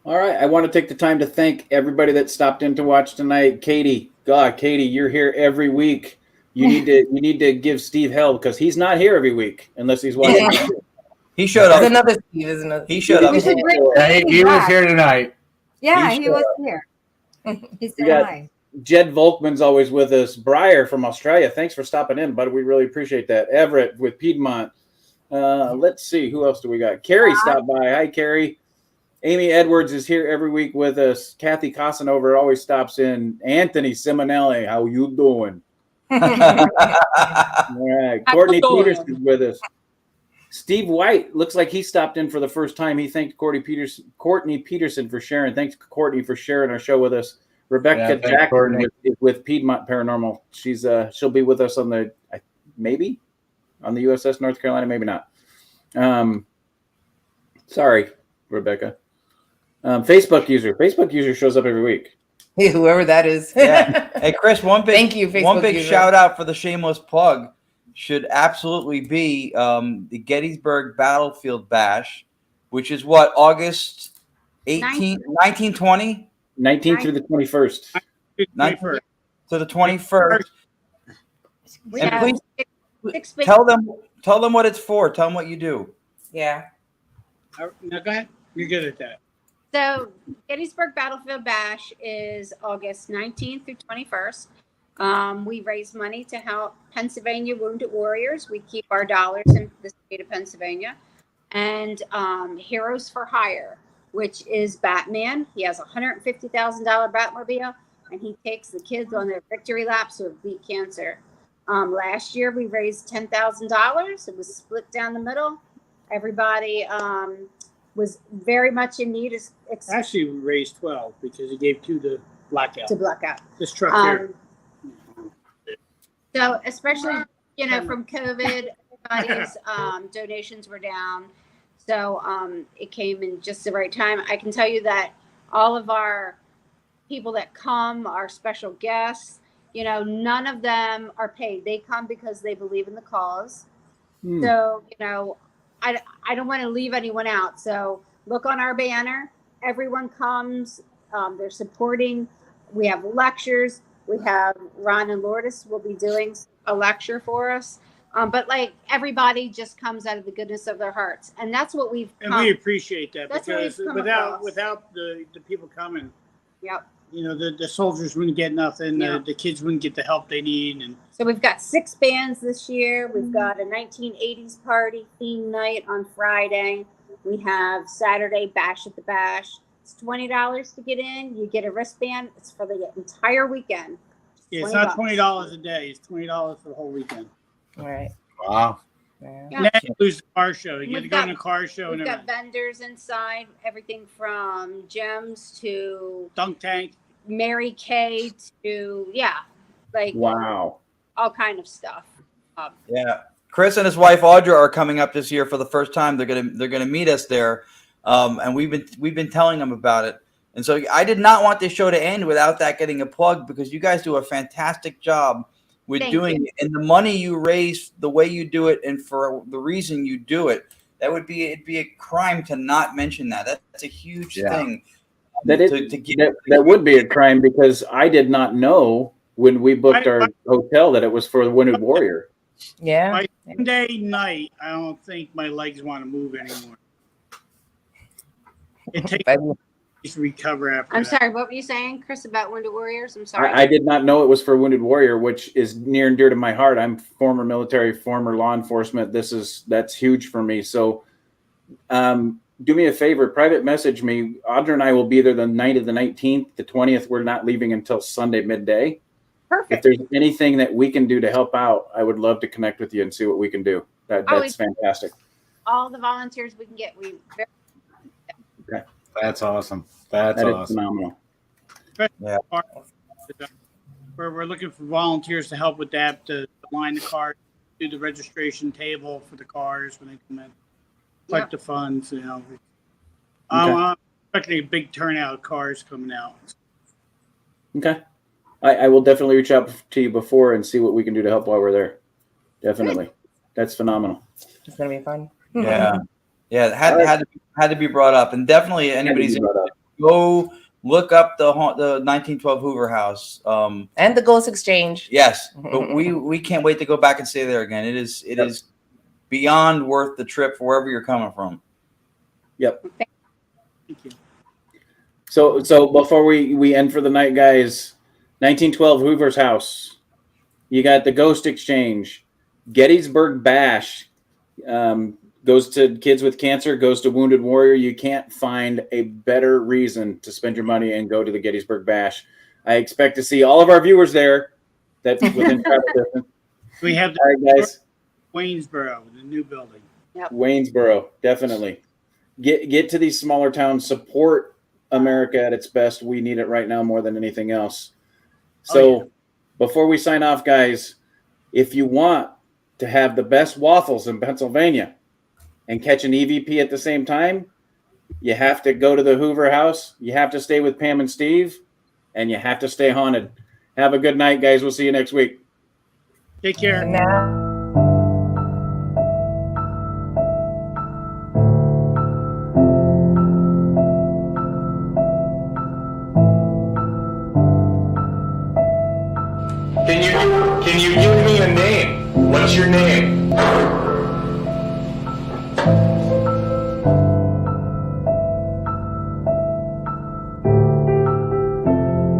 S3: All right. I want to take the time to thank everybody that stopped in to watch tonight. Katie, you're here every week. You need to give Steve hell because he's not here every week unless he's watching.
S4: He showed up.
S6: There's another Steve, isn't it?
S4: He showed up.
S5: We should bring
S9: He was here tonight.
S5: Yeah,
S3: He
S5: he was here. He said
S3: got-
S5: hi.
S3: Jed Volkman's always with us. Briar from Australia. Thanks for stopping in, bud. We really appreciate that. Everett with Piedmont. Let's see. Who else do we got? Carrie stopped by. Hi, Carrie. Amy Edwards is here every week with us. Kathy Casanova always stops in. Anthony Simonelli, how you doing? All right. Courtney Peterson is with us. Steve White looks like he stopped in for the first time. He thanked Courtney Peterson for sharing. Thanks, Courtney, for sharing our show with us. Rebecca Jackson with Piedmont Paranormal. She'll be with us on the maybe on the USS North Carolina, maybe not. Sorry, Rebecca. Facebook user shows up every week.
S6: Hey, whoever that is.
S4: Yeah. Hey, Chris,
S6: Thank you, Facebook
S4: one big
S6: user.
S4: shout out for the shameless plug should absolutely be the Gettysburg Battlefield Bash, which is what, August 19, 20?
S3: 19th through the 21st.
S4: 19th to the 21st.
S7: We
S4: And
S7: have
S4: please
S7: six weeks.
S4: tell them what it's for. Tell them what you do.
S6: Yeah.
S8: Now go ahead. You're good at that.
S7: So Gettysburg Battlefield Bash is August 19th through 21st. We raise money to help Pennsylvania Wounded Warriors. We keep our dollars in the state of Pennsylvania. And Heroes for Hire, which is Batman. He has a $150,000 Batmobile, and he takes the kids on their victory laps who have beat cancer. Last year, we raised $10,000. It was split down the middle. Everybody was very much in need.
S8: Actually, we raised 12 because he gave 2 to Blackout.
S7: To Blackout.
S8: This truck here.
S7: So especially, from COVID, everybody's donations were down. So it came in just the right time. I can tell you that all of our people that come, our special guests, none of them are paid. They come because they believe in the cause. So, I don't want to leave anyone out. So look on our banner. Everyone comes. They're supporting. We have lectures. We have Ron and Lourdes will be doing a lecture for us. But everybody just comes out of the goodness of their hearts. And that's what we've come.
S8: And we appreciate that
S7: That's what
S8: because
S7: we've come
S8: without the people coming,
S7: Yep.
S8: The soldiers wouldn't get nothing.
S7: Yeah.
S8: The kids wouldn't get the help they need. And
S7: So we've got 6 bands this year. We've got a 1980s party theme night on Friday. We have Saturday Bash at the Bash. It's $20 to get in. You get a wristband. It's for the entire weekend.
S8: yeah, it's not $20 a day. It's $20 for the whole weekend.
S6: All right.
S9: Wow.
S6: Yeah.
S8: And then you lose the car show. You get to
S7: We've
S8: go
S7: got-
S8: on a car show and
S7: We've got
S8: everything.
S7: vendors inside, everything from gems to
S8: Dunk tank.
S7: Mary Kay to,
S3: Wow.
S7: all kind of stuff.
S4: Yeah, Chris and his wife Audra are coming up this year for the first time. They're gonna meet us there, and we've been telling them about it. And so I did not want this show to end without that getting a plug because you guys do a fantastic job with
S7: Thank
S4: doing
S7: you.
S4: it, and the money you raise, the way you do it, and for the reason you do it, it'd be a crime to not mention that. That's a huge thing.
S3: That would be a crime because I did not know when we booked our hotel that it was for the Wounded Warrior.
S6: Yeah.
S8: By Sunday night, I don't think my legs want to move anymore. It takes to recover after
S7: I'm
S8: that.
S7: sorry, what were you saying, Chris, about Wounded Warriors? I'm sorry.
S3: I did not know it was for Wounded Warrior, which is near and dear to my heart. I'm former military, former law enforcement. That's huge for me. So do me a favor, private message me. Audra and I will be there the night of the 19th, the 20th. We're not leaving until Sunday midday.
S7: Perfect.
S3: If there's anything that we can do to help out, I would love to connect with you and see what we can do. That's fantastic.
S7: All the volunteers we can get,
S3: Okay.
S9: That's awesome. That's
S3: That is
S9: awesome.
S3: phenomenal.
S4: Yeah.
S8: We're looking for volunteers to help with that, to line the cars, do the registration table for the cars when they come in, collect the funds, you know. I'm expecting a big turnout of cars coming out.
S3: Okay. I will definitely reach out to you before and see what we can do to help while we're there. Definitely. That's phenomenal.
S6: It's gonna be fun.
S4: Yeah. It had to be brought up, and definitely anybody's go look up the 1912 Hoover House
S6: and the Ghost Exchange.
S4: Yes, but we can't wait to go back and stay there again. It is beyond worth the trip for wherever you're coming from.
S3: Yep.
S8: Thank you.
S3: So before we end for the night, guys, 1912 Hoover's House. You got the Ghost Exchange, Gettysburg Bash. Goes to kids with cancer, goes to Wounded Warrior. You can't find a better reason to spend your money and go to the Gettysburg Bash. I expect to see all of our viewers there. That's within travel distance.
S8: We have
S3: all right, guys.
S8: Waynesboro, the new building.
S7: Yep.
S3: Waynesboro, definitely. Get to these smaller towns. Support America at its best. We need it right now more than anything else. So before we sign off, guys, if you want to have the best waffles in Pennsylvania and catch an EVP at the same time, you have to go to the Hoover House. You have to stay with Pam and Steve, and you have to stay haunted. Have a good night, guys. We'll see you next week.
S8: Take care.
S13: Can you give me a name? What's your name?